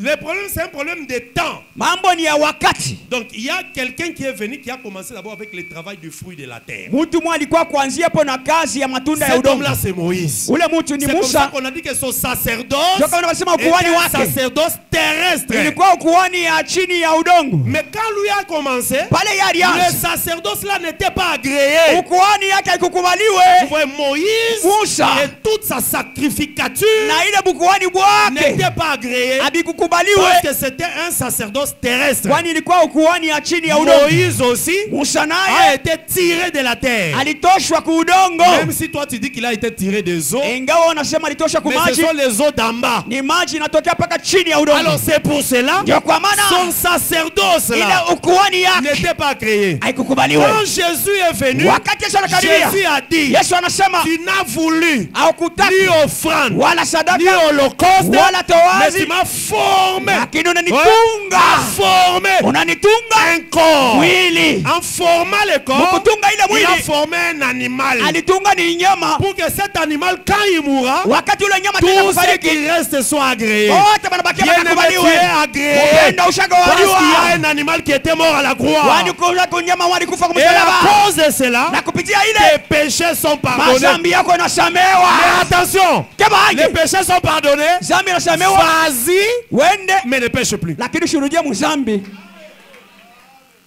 Le problème, c'est un problème de temps. Mambo ni ya wakati. Donc, il y a quelqu'un qui est venu qui a commencé d'abord avec le travail du fruit de la terre. Mtu mmoja alikuwa kuanzia hapo na kazi ya matunda ya Cet udongo. homme-là, c'est Moïse. Ule mtu ni C'est comme ça Musa. qu'on a dit que son Ndio sacerdoce kama wanasema était ukuhani un wake sacerdoce terrestre. ilikuwa ukuhani ya chini ya udongo. Mais quand lui a commencé, Pale yeye le alianza. sacerdoce-là n'était pas agréé. Ukuhani yake Vous haikukubaliwe. voyez, Moïse Musa et toute sa sacrificature na ile bukuhani bwake n'était pas agréé habikukubaliwe, parce que c'était un sacerdoce terrestre. kwani ilikuwa ukuhani ya chini ya udongo. Moïse aussi Musa a naye été tiré de la terre. alitoshwa kuudongo. Même si toi tu dis qu'il a été tiré des eaux, Ingawa wanasema alitoshwa mais ce kumaji, sont les eaux d'en bas. ni maji inatokea paka chini ya udongo. Alors c'est pour cela Ndio kwa maana son sacerdoce là ile ukuhani yake n'était pas créé. haikukubaliwe. Quand Jésus est venu, Wakati Yesu anakaribia, Jésus a dit, Yesu anasema tu n'as voulu haukutaka ni offrande, wala ni sadaka holocauste, wala mais towazi, tu m'as formé. lakini Ouais, unanitunga, formé unanitunga un corps. mwili. En formant le corps, Mkutunga ile il a mwili formé un animal. alitunga ni nyama. Pour que cet animal, quand il mourra, Wakati ule nyama tena tout ce kufariki, qui reste soit agréé. wote wanabakia Bien aimé, tu wanakubaliwe. es agréé. Upendo Parce qu'il y a ushagawaliwa, un animal qui était mort à la croix. kwani kuna nyama walikufa kwa Et à msalaba, cause de cela, na kupitia tes ile péchés sont pardonnés. mazambi yako Mais yanasamehewa. attention, Kama les aje péchés sont pardonnés. zambi inasamehewa, Vas-y, wende mais ne pêche plus. lakini shurudie mzambi.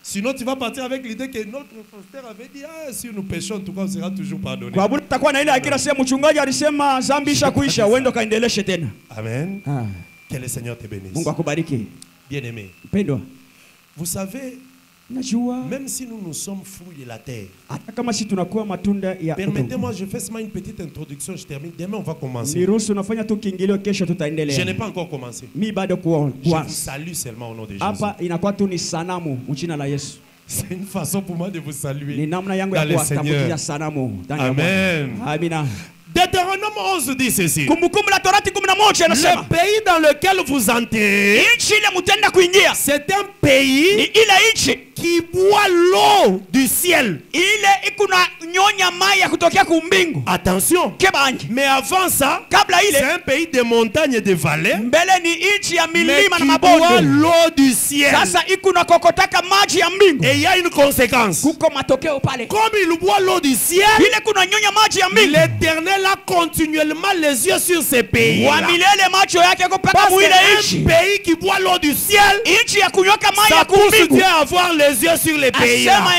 Sinon, tu vas partir avec l'idée que notre pasteur avait dit, ah, si nous péchons, en tout cas, on sera toujours pardonné. Kwa sababu tutakuwa na ile akira sema mchungaji alisema zambi isha kuisha, uende kaendeleshe tena. Amen. Ah, Que le Seigneur te bénisse. Mungu akubariki Bien-aimé, mpendwa. Vous savez, Najua même si nous sommes fruits de la terre, hata kama si tunakuwa matunda ya udongo. permettez-moi, je fais seulement une petite introduction, je termine. Demain, on va commencer. Niruhusu nafanya tu kiingilio, kesho Je n'ai tutaendelea. pas encore commencé. Mi bado Je vous kuanza. salue seulement au nom de Jésus. Hapa inakuwa tu ni sanamu mjina la Yesu. C'est une façon pour moi de vous Ni saluer. namna yangu Dans ya le kuwatambukia Seigneur. sanamu ndani ya Amen. Bwana. Amina. Deutéronome 11 dit ceci. Kumbukumbu la Torati 11 Le inasema pays dans lequel vous entrez, nchi ile mtenda kuingia c'est un ni pays ile nchi qui boit l'eau du ciel. ile ikuna nyonya mai ya kutokea kumbingu. Attention. Kebanji. Mais avant ça, Kabla c'est ile un pays de montagnes et de vallées, mbele ni nchi ya mais milima na qui boit mabonde. l'eau du ciel. Sasa ikuna kokotaka maji ya mbingu. Et il y a une conséquence. Kuko matokeo pale. Comme il boit l'eau du ciel, Ile kuna nyonya maji ya mbingu. l'Éternel a continuellement les yeux sur ces pays. Wa milele macho yake kupaka Parce mwile qu'un nchi. pays qui boit l'eau du ciel, Nchi ya kunyoka mai ça ya pousse kumbingu. Dieu à avoir les yeux sur les pays. Asema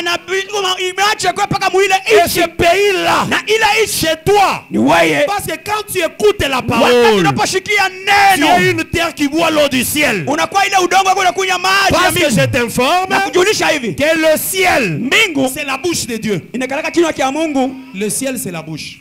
imeacha kupaka mwile Et ce nchi. pays-là, Na ile nchi chez toi, ni wewe. parce que quand tu écoutes la Wakati parole, unaposhikia tu as neno, une terre qui boit l'eau du ciel. unakuwa ile udongo wako unakunywa maji ya Parce que mbingu. je t'informe Na kujulisha hivi, que le ciel, mbingu c'est la bouche de Dieu. inakalaka kinywa kia Mungu. Le ciel, c'est la bouche.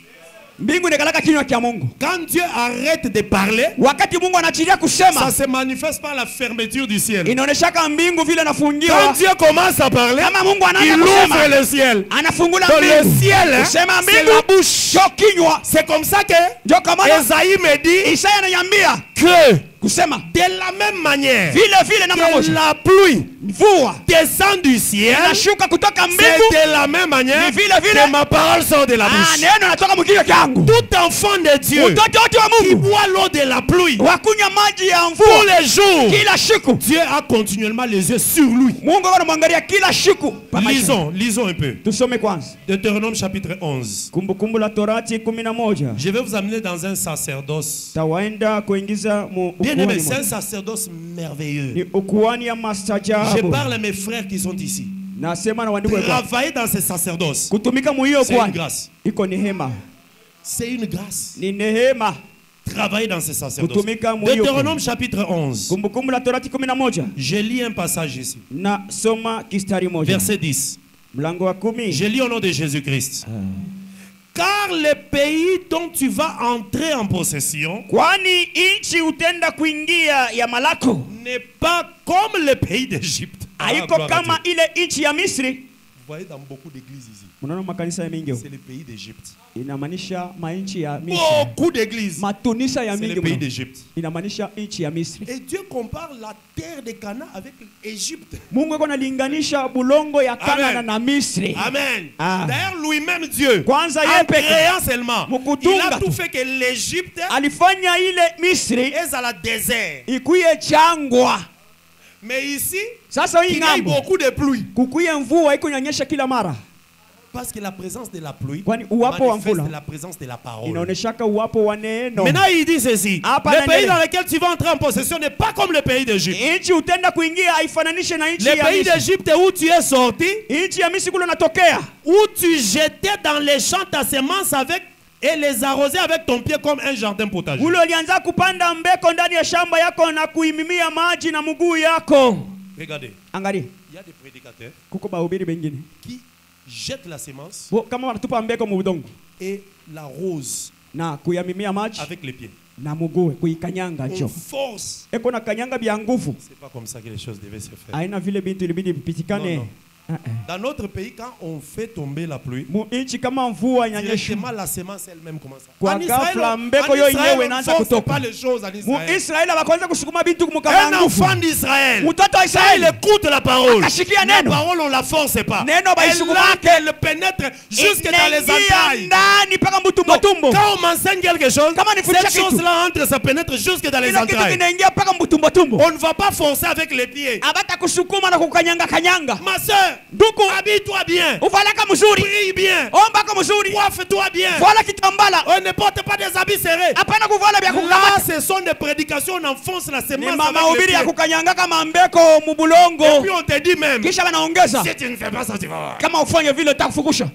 Mbingu inakalaka kinywa kia Mungu. Quand Dieu arrête de parler, Wakati Mungu anaachilia ça kusema, se manifeste par la fermeture du ciel. inaoneshaka mbingu vile Quand nafungiwa. Dieu commence à parler, Kama Mungu il anaanza ouvre kusema, le ciel. anafungula Donc le mbingu. ciel, hein, Kusema c'est mbingu la bouche. sio kinywa. C'est comme ça que Ndio kwa maana Esaïe me dit Isaya ananiambia que kusema de la même manière vile namna que moja la pluie mvua descend du ciel, inashuka kutoka c'est mbingu. de la même manière Ni vile que ma parole sort de la Ah, bouche. neno natoka mkinywa changu. Tout enfant de Dieu Mtoto wote wa qui Mungu boit l'eau de la pluie wakunywa maji ya tous mvua les jours, kila siku. Dieu a continuellement les yeux sur lui. Mungu anamwangalia kila siku. Pa maisha. Lisons un peu. Tusome kwanza Deutéronome chapitre 11. Kumbukumbu la Torati 11. Je vais vous amener dans un sacerdoce. Tawaenda kuingiza mu Bien aimé, ukuhani c'est un moja. sacerdoce merveilleux. Ni ukuhani ya Je mastajabu. parle à mes frères qui sont ici. Nasema na wandugu wetu, Travailler dans ce sacerdoce, kutumika mu hiyo c'est une ukuhani grâce. iko ni hema, C'est une grâce. ni neema. Travailler dans ce sacerdoce. Kutumika mu hiyo Deutéronome ukuhani. chapitre 11. Kumbukumbu la Torati 11. Je lis un passage ici. Na soma kistari moja. Verset 10. Mlango wa 10. Je lis au nom de Jésus-Christ. Car le pays dont tu vas entrer en possession Kwani nchi utenda kuingia ya malako n'est pas comme le pays d'Égypte. Ah, haiko gloire à kama Dieu. ile nchi ya Misri. Vous voyez dans beaucoup d'églises ici, Unaona makanisa ya mingi c'est le pays d'Égypte. inamaanisha mainchi ya Misri. Beaucoup d'églises, Matunisa ya c'est mingi le pays mno. d'Égypte. Inamaanisha nchi ya Misri. Et Dieu compare la terre de Canaan avec l'Égypte. Mungu yuko analinganisha bulongo ya Kanana na Misri. Amen. Ah. D'ailleurs, lui-même, Dieu, Kwanza en yeye peke créant seulement, il Mukutunga a tu. tout fait que l'Égypte alifanya ile Misri est à la désert. ikuye changwa. Mais ici, Sasa hii il y a eu ngambo beaucoup de pluie. kukuye mvua iko inanyesha kila mara. Parce que la présence de la pluie Kwani uwapo wa manifeste mvula la présence de la parole. inaoneshaka uwapo wa neno. Maintenant, il dit ceci. Hapa Le anaendelea. pays dans lequel tu vas entrer en possession n'est pas comme le pays d'Égypte. Nchi utenda kuingia haifananishe na nchi Le ya pays Misri. d'Égypte où tu es sorti, Nchi ya Misri kule unatokea, où tu jetais dans les champs ta semence avec et les arrosais avec ton pied comme un jardin potager. kule ulianza kupanda mbeko ndani ya shamba yako na kuimimia maji na mguu yako. Regardez, Angalia, il y a des prédicateurs kuko bahubiri bengine qui jettent la semence kama wanatupa mbeko mu udongo et la rose na kuyamimia maji avec les pieds. na mguu kuikanyanga On njo force. eko na kanyanga bya nguvu. C'est pas comme ça que les choses devaient se faire. Aina vile bintu ilibidi vipitikane. Non, Dans notre pays, quand on fait tomber la pluie, Mu nchi kama mvua inanyesha, directement la semence elle-même commence. Kwa ghafla mbeko yo yenyewe inaanza on ne force kutoka. pas les choses en mu Israël. Israeli wakaanza kusukuma bintu kumkama Un nguvu. enfant d'Israël, Mtoto wa quand il Israeli écoute la parole, akashikia la neno, parole on la force pas. Neno baisukumake. Elle pénètre jusque dans les inaingia entrailles. ndani mpaka mtumbo Donc, tumbo. quand on m'enseigne quelque chose, Kama nifundisha cette kitu, chose-là entre, ça pénètre jusque dans les Kila kitu entrailles. kinaingia mpaka mtumbo tumbo. On ne va pas forcer avec les pieds. Abata kusukuma na kukanyanga kanyanga. Ma soeur, Ndugu, habille-toi bien, uvalaka mzuri, prie bien, ombaka mzuri, coiffe-toi bien. vala kitambala. On ne porte pas des habits serrés. Hapana kuvala vya Là, kukamata. ce sont des prédications, on enfonce la Ni semence mama avec les ubiri ya pieds. kukanyanga kama mbeko Et mubulongo. puis on te dit même, Kisha wanaongeza si tu ne fais pas ça, tu vas voir. kama ufanye vile utakufukusha.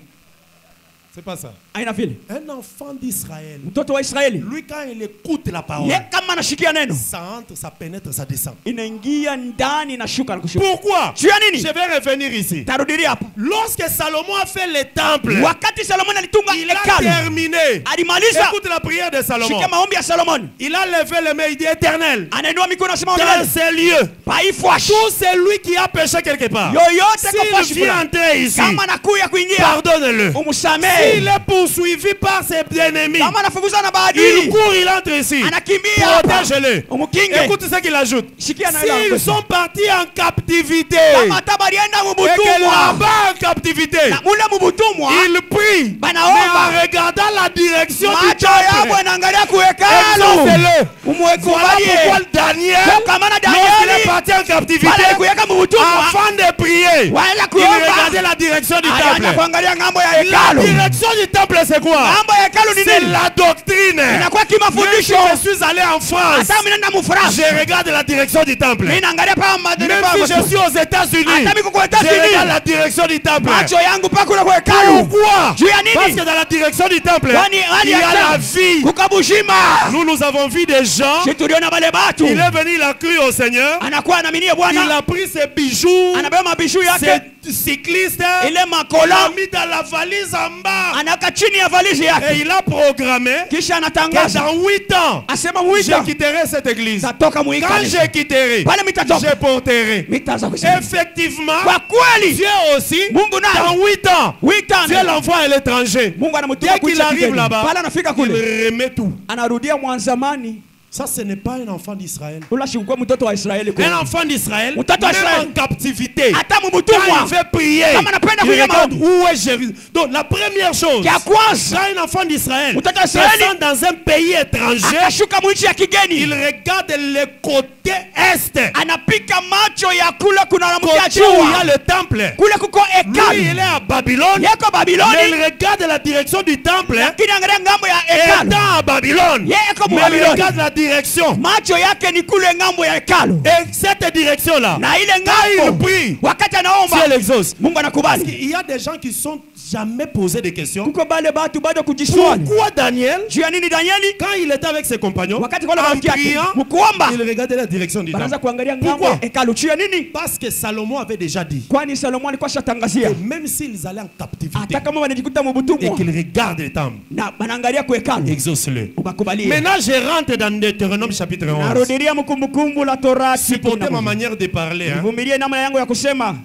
C'est pas ça. Aina vile. Un enfant d'Israël, Mtoto wa Israeli. lui quand il écoute la parole, Ye kama anashikia neno. ça entre, ça pénètre, ça descend. Inaingia ndani na shuka na kushuka. Pourquoi? Juu ya nini? Je vais revenir ici. Tarudilia hapo. Lorsque Salomon a fait le temple, Wakati Salomon alitunga il a hekalu. terminé. Alimaliza. Écoute la prière de Salomon. Shika maombi ya Salomon. Il a levé les mains, il dit Éternel, Anainua mikono asema dans milele. ces lieux, Paifwash. tout celui qui a péché quelque part, Yoyote kwa s'il vient entrer ici, kama nakuya kuingia. pardonne-le. Umusamehe. S'il est poursuivi par ses ennemis, Kama anafukuzwa na il baadili. court, il entre ici. Anakimbia hapa. Protège-le. Umukinge. Écoute ce qu'il ajoute. Shikia na yule. S'ils sont partis en captivité, Kama tabarienda et que mubutumwa. là-bas en captivité, Na mule mubutumwa. il prie, mais Banaomba. en regardant la direction du Macho yabo temple, yanaangalia kuhekalu. exauce-le. Voilà Umwekubalie. pourquoi Daniel, Kama na lorsqu'il est Danieli. parti en captivité, Wale kuweka mubutumwa. avant de prier, Wala il kuomba. regardait la direction du Anaanza temple. kuangalia ngambo ya La hekalu. direction du temple, c'est quoi? Ngambo ya hekalu ni C'est nini? la doctrine. Inakuwa Même si kimafundisho. je suis allé en France, Hata mimi naenda Mufrance. je regarde la direction du temple. Mimi naangalia pa madeni Même pa. si je suis aux États-Unis, Hata mimi kwa je regarde États-Unis. la direction du temple. Macho yangu pa kule kwa hekalu. Pourquoi? Juu ya nini? Parce que dans la direction du temple, Kwani hali il y ya a la hekalu. vie. Kukabushima. Nous avons vu des gens, Sisi tuliona wale watu. il est venu, il a cru au Seigneur, Anakuwa anaaminia il Bwana. a pris ses bijoux, Anabeba mabishu yake. ses cyclistes, Ile il l'a makola. mis dans la valise en bas Anaweka chini ya valizi et yake. il a programmé Kisha que anatangaza. dans 8 ans, Asema je muita. quitterai cette église. Tatoka Quand muikale. je quitterai, Pale mitatoka. je porterai. Mitaanza kusema. Effectivement, Kwa kweli. Dieu aussi, Mungu naye. dans 8 ans, Wita. Dieu l'envoie à l'étranger. Mungu anamtuma Dès qu'il kuicha arrive kigeni. là-bas, Pale anafika kule. il remet tout. Anarudia mwanzamani. Ça, ce n'est pas un enfant d'Israël. Ula shikuwa mtoto wa Israeli kweli. Un enfant d'Israël, même Mtoto wa Israeli. en captivité, Hata quand mubutumwa. il fait prier, Kama anapenda il kuingia regarde maombi. où est Jérusalem. Donc, la première chose, Ya kwanza. quand un enfant d'Israël Mtoto wa Israeli. descend dans un pays étranger, Akashuka mwinchi ya il kigeni. regarde le côté est, Anapika macho ya kula kuna côté mkia où il y a jua. le temple. Kule kuko Lui, hekalu. il est à Babylone, Yeko mais il Babiloni. regarde la direction du temple. Lakini angalia ngambo ya hekalu. Étant à Babylone, Yeye yuko mais il Babyloni. regarde la direction. Macho yake ni kule ngambo ya hekalu. Et cette direction-là, Na ile quand il ngambo. prie, Wakati Dieu anaomba. l'exauce. Mungu anakubali. Il y a des gens qui sont jamais posé de questions. Kuko bale batu bado kujiswali. Pourquoi Daniel, Juu ya nini Danieli? quand il était avec ses compagnons, Wakati kwa wale en rafiki yake priant, mkuomba. il regardait la direction du Banaanza temple. kuangalia ngambo Pourquoi? ya hekalu. Juu ya nini? Parce que Salomon avait déjà dit Kwani Salomo alikuwa shatangazia. que même s'ils allaient en captivité Hata kama wanajikuta et mubutumwa. qu'ils regardent le temple, Na banaangalia kwa hekalu. exauce-le. Ubakubalie. Maintenant, je rentre dans Deutéronome chapitre 11. Narudilia mkumbukumbu la Torati. Supportez ma manière de parler. Hein. Vumilie namna yangu ya kusema.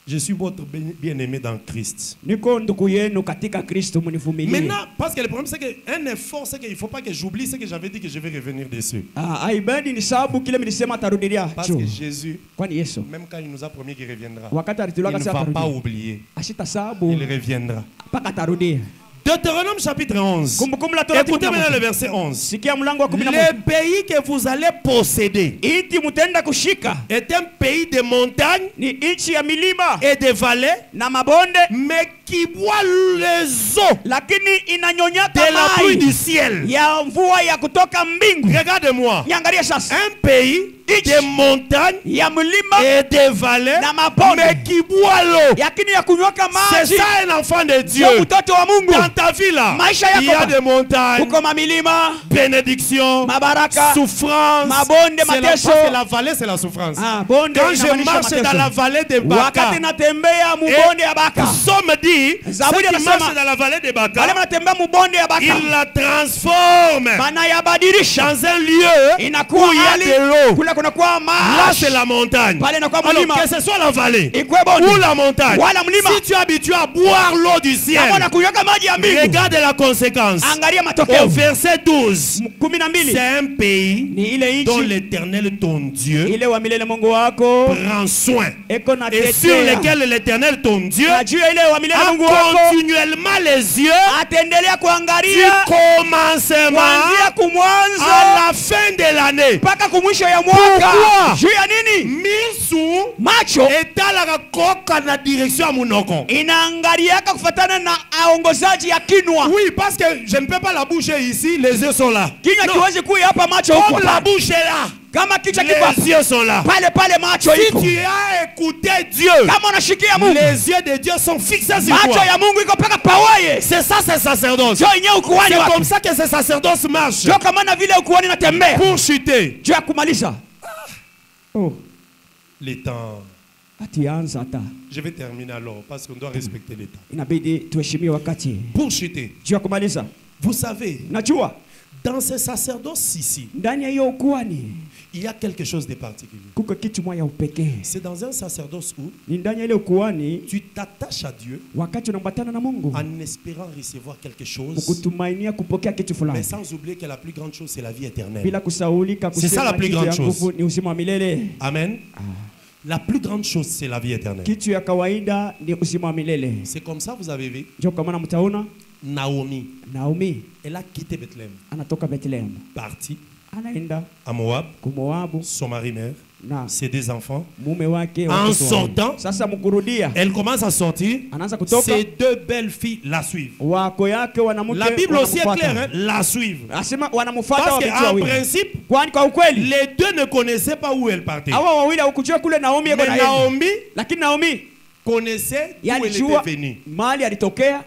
Je suis votre bien-aimé dans Christ. Niko ndugu yenu katika Kristo, mnivumilie. Maintenant, parce que le problème, c'est qu'un effort, c'est qu'il ne faut pas que j'oublie ce que j'avais dit que je vais revenir dessus. Aibendi ni sababu kile nilisema tarudilia. Parce que Jésus, Kwani Yesu même quand il nous a promis qu'il reviendra, wakati il alitulaka ne sasa va pas tarudia. oublier. Ashita sababu Il reviendra. mpaka tarudia. Deutéronome chapitre 11. Kumbukumbu la Torati. Écoutez maintenant le verset 11. Sikia mlango wa 11. Le pays que vous allez posséder Inti mutenda kushika est un pays de montagnes ni inchi ya milima et de vallées, na mabonde, mais qui boit les eaux lakini inanyonyaka de la pluie du mai ciel. ya mvua ya kutoka mbingu. Regardez-moi. Niangalie sasa. Un pays de montagnes Ya milima et de vallées, na mabonde, mais qui boit l'eau. yakini ya kunywaka C'est maji. ça un enfant de Dieu. Sio mtoto wa Mungu. Dans ta vie là, Maisha il y a yako des montagnes, kuko mamilima, bénédictions, mabaraka, souffrance. mabonde, C'est mateso. parce que la vallée, c'est la souffrance. bonde Quand je inamaanisha marche mateso. dans la vallée de Baka, Wakati natembea mubonde ya Baka, Somme dit, Zaburi ceux qui anasema, marchent dans la vallée de wale Baka, wanatembea mubonde ya Baka il la transforme banayabadilisha dans un lieu inakuwa où il y a hali de l'eau. kule kunakuwa Là, maji c'est la montagne. pale inakuwa Alors, mlima que ce soit la vallée ikwe bonde ou la montagne, wala mlima. si tu es habitué à boire l'eau du ciel, kama unakunywa maji ya mbingu regarde la conséquence. angalia Au matokeo. verset 12, 12 c'est un pays ni ile dont nchi l'Éternel, ton Dieu, ile wa milele Mungu wako prend soin eko na et sur tetea lesquels l'Éternel, ton Dieu, na juu ya ile wa milele a Mungu wako continuellement les yeux ataendelea du kuangalia commencement kuanzia kumwanzo à la fin de l'année. mpaka kumwisho ya mwaka. Pourquoi? Juu ya nini? Misu Macho etalaka koka na direction ya munoko. inaangaliaka kufatana na aongozaji ya kinwa. Oui, parce que je ne peux pas la boucher ici, les yeux sont là. Kinywa Non. kiwezi kuya hapa, macho huko. Comme la bouche est là, Kama kichwa les kipo yeux sont là. pale macho Si iko. tu as écouté Dieu, Kama unashikia Mungu, les yeux de Dieu sont fixés sur macho toi. ya Mungu iko paka pawaye. C'est ça, c'est sacerdoce. Jo yenyewe ukuhani C'est wake. comme ça que ce sacerdoce marche. Jo kama na vile ukuhani natembea. Pour chuter. Jo ya kumaliza. Oh, Les temps. atianza hata. Je vais terminer alors parce qu'on doit respecter les temps. Inabidi tuheshimie wakati. Pour chuter. Jo ya kumaliza. Vous savez, Najua dans ce sacerdoce ici, ndani ya hiyo ukuhani il y a quelque chose de particulier. kuko kitu moja upekee. C'est dans un sacerdoce où Ni ndani ya ile ukuhani tu t'attaches à Dieu wakati unaambatana na Mungu en espérant recevoir quelque chose, ukutumainia kupokea kitu mais fulani sans oublier que la plus grande chose, c'est la vie éternelle. bila kusaulika C'est ça la kusema plus kitu grande ya chose. nguvu ni uzima wa milele. Amen. La plus grande chose, c'est la vie éternelle. Kitu ya kawaida ni uzima wa milele. C'est comme ça, vous avez vu, Ndio kwa maana mtaona Naomi, Naomi elle a quitté Bethléem, anatoka Bethlehem partie anaenda à Moab, kumoabu son mari-mère, na ses deux enfants. mume wake En watoto wawili. sortant, Sasa mkurudia elle commence à sortir. anaanza kutoka Ses deux belles filles la suivent. wako yake wanamke La Bible aussi est wanamfuata. claire, hein, la suivent. Asema wanamfuata Parce wabeti qu'en wawili. principe, Kwani kwa ukweli les deux ne connaissaient pas où elle partait. hawa wawili hawakujua kule Naomi yuko Mais naenda. Naomi Lakini Naomi connaissait d'où elle yalijua était venue. mahali alitokea.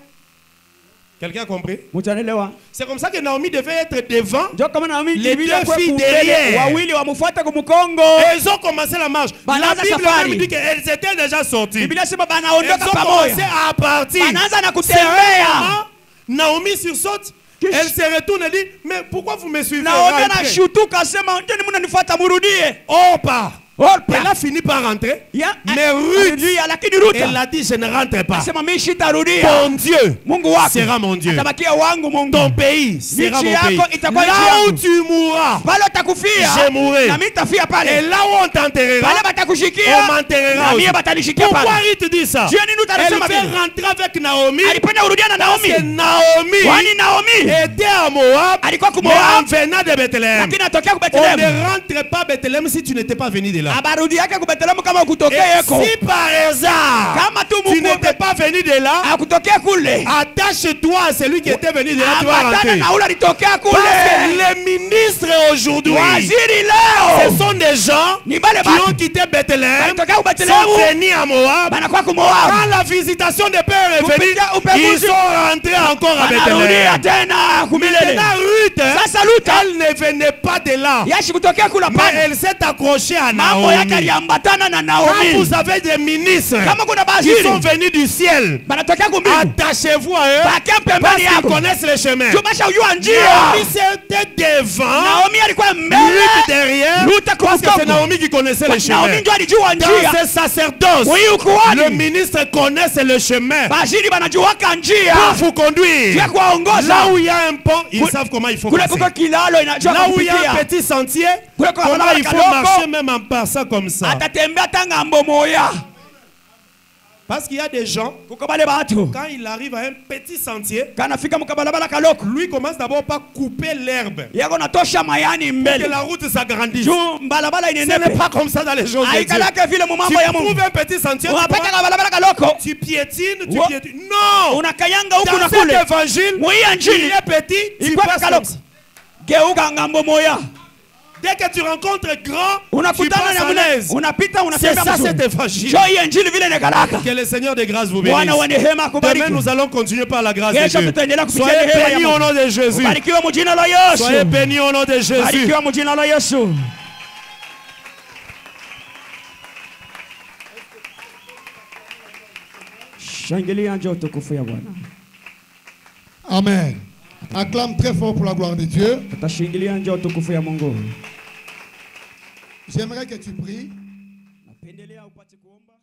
Quelqu'un a compris? Mtaelewa? C'est comme ça que Naomi devait être devant. Ndio kama Naomi Les ilibidi deux akuwe filles kumbele, derrière. wawili wamfuata kumkongo. Et ils ont commencé la marche. La Banaanza Bible safari. même dit qu'elles étaient déjà sorties. Biblia sema Elles banaondoka ont commencé pamoja. à partir. Banaanza na C'est kutembea. vraiment, Naomi sursaute. Kish- Elle se retourne et dit, mais pourquoi vous me suivez? Naomi Rentrez. anashutuka asema ndeni mnanifuata murudie. Orpa. Orpa. Elle a fini par rentrer. Ya, Mais Ruth, alirudia, lakini Ruta elle a dit, je ne rentre pas. asema mimi sitarudia. Ton Dieu Mungu wako sera mon Dieu. atabakia wangu Mungu. Ton pays sera Nchi mon yako pays. itakuwa nchi Là où yangu. tu mourras, Pale utakufia je mourrai. na mimi nitafia Et pale. là où on t'enterrera, Pale batakushikia on m'enterrera na mimi aussi. batanishikia Pourquoi pale. Ruth dit ça? Jua nini Elle utasema fait vile? rentrer avec Naomi. Alipenda kurudia na Parce que Naomi. Naomi Kwani Naomi était à Moab, alikuwa mais kumoa en venant de Bethléem. lakini atokea ku On Bethlehem. ne rentre pas à Bethléem si tu n'étais pas venu de là. Abarudi yake ku Bethlehem kama Et ukutokea yeko. si par hasard Kama tu tu Mungu n'étais pas venu de là, akutokea kule. attache-toi à celui qui était venu de là, tu vas Ambatana rentrer. na ule alitokea Parce kule. que les ministres aujourd'hui, Waziri ce leo sont des gens ni bale qui ont batu quitté Bethléem, balitokea ku sont Bethlehem venus à Moab. banakuwa Quand kumoa. la visitation des pères est venue, Kupitia upeguzi. ils sont rentrés encore à Anarudia Bethléem. tena kumilele. Maintenant, Ruth, Sasa Ruta elle ne venait pas de là, yashi kutokea kula mais pale. elle s'est accrochée à Mambo yake Naomi. aliambatana na Quand Naomi. vous avez des ministres Kama kuna qui sont baziri venus du ciel, banatokea kumbingu. attachez-vous à eux Bakia parce pembeni qu'ils yako. connaissent le chemin. Tumasha ujua njia. Naomi c'était devant, Naomi alikuwa Ruth mbele. derrière, Ruth parce que c'est kumkongo. Naomi qui connaissait le chemin. Naomi ndio alijua Dans njia. ce sacerdoce, Huyu le ukuhani ministre connaît le chemin baziri banajuaka njia. pour vous conduire. Ya kuwaongoza. Là où il y a un pont, ils Kule- savent comment il faut Kule passer. kuko kilalo inajua Là où il y a un kupitia. petit sentier, Kule kuna comment barabara il faut kaloko. marcher même en passant comme ça. Atatembea tanga mbomoya. Parce qu'il y a des gens, Kuko bale batu quand il arrive à un petit sentier, kanafika mukabalabala kaloko lui commence d'abord par couper l'herbe. yako natosha mayani Que mbele la route s'agrandisse. juu mbalabala Ce n'est inenepe pas comme ça dans les choses de Dieu. aikalake vile Tu mumambo ya trouves Mungu un petit sentier, tu unapata vois, kabalabala kaloko tu piétines, tu Wa- piétines. Non! unakayanga huku na Dans cet kule évangile, mwiya il njili est petit, tu ikwaka passes comme kaloko ça. geuka ngambo moya Dès que tu rencontres grand, tu unakutana passes na à mune l'aise. unapita C'est unatembea ça mzuri cet évangile. jo hiyo njili vile nekalaka Que le Seigneur de grâce vous bénisse. Bwana wa neema Demain, akubariki nous allons continuer par la grâce de kesho Dieu. tutaendelea kupitia Soyez neema ya bénis au Mungu nom de Jésus. barikiwe mu jina la Yesu Soyez bénis au nom de Jésus. barikiwe mu jina la Yesu shangilia njoo tukufu ya Bwana Amen. Acclame très fort pour la gloire de Dieu. tutashangilia njoo tukufu ya Mungu J'aimerais que tu pries. napendelea upate kuomba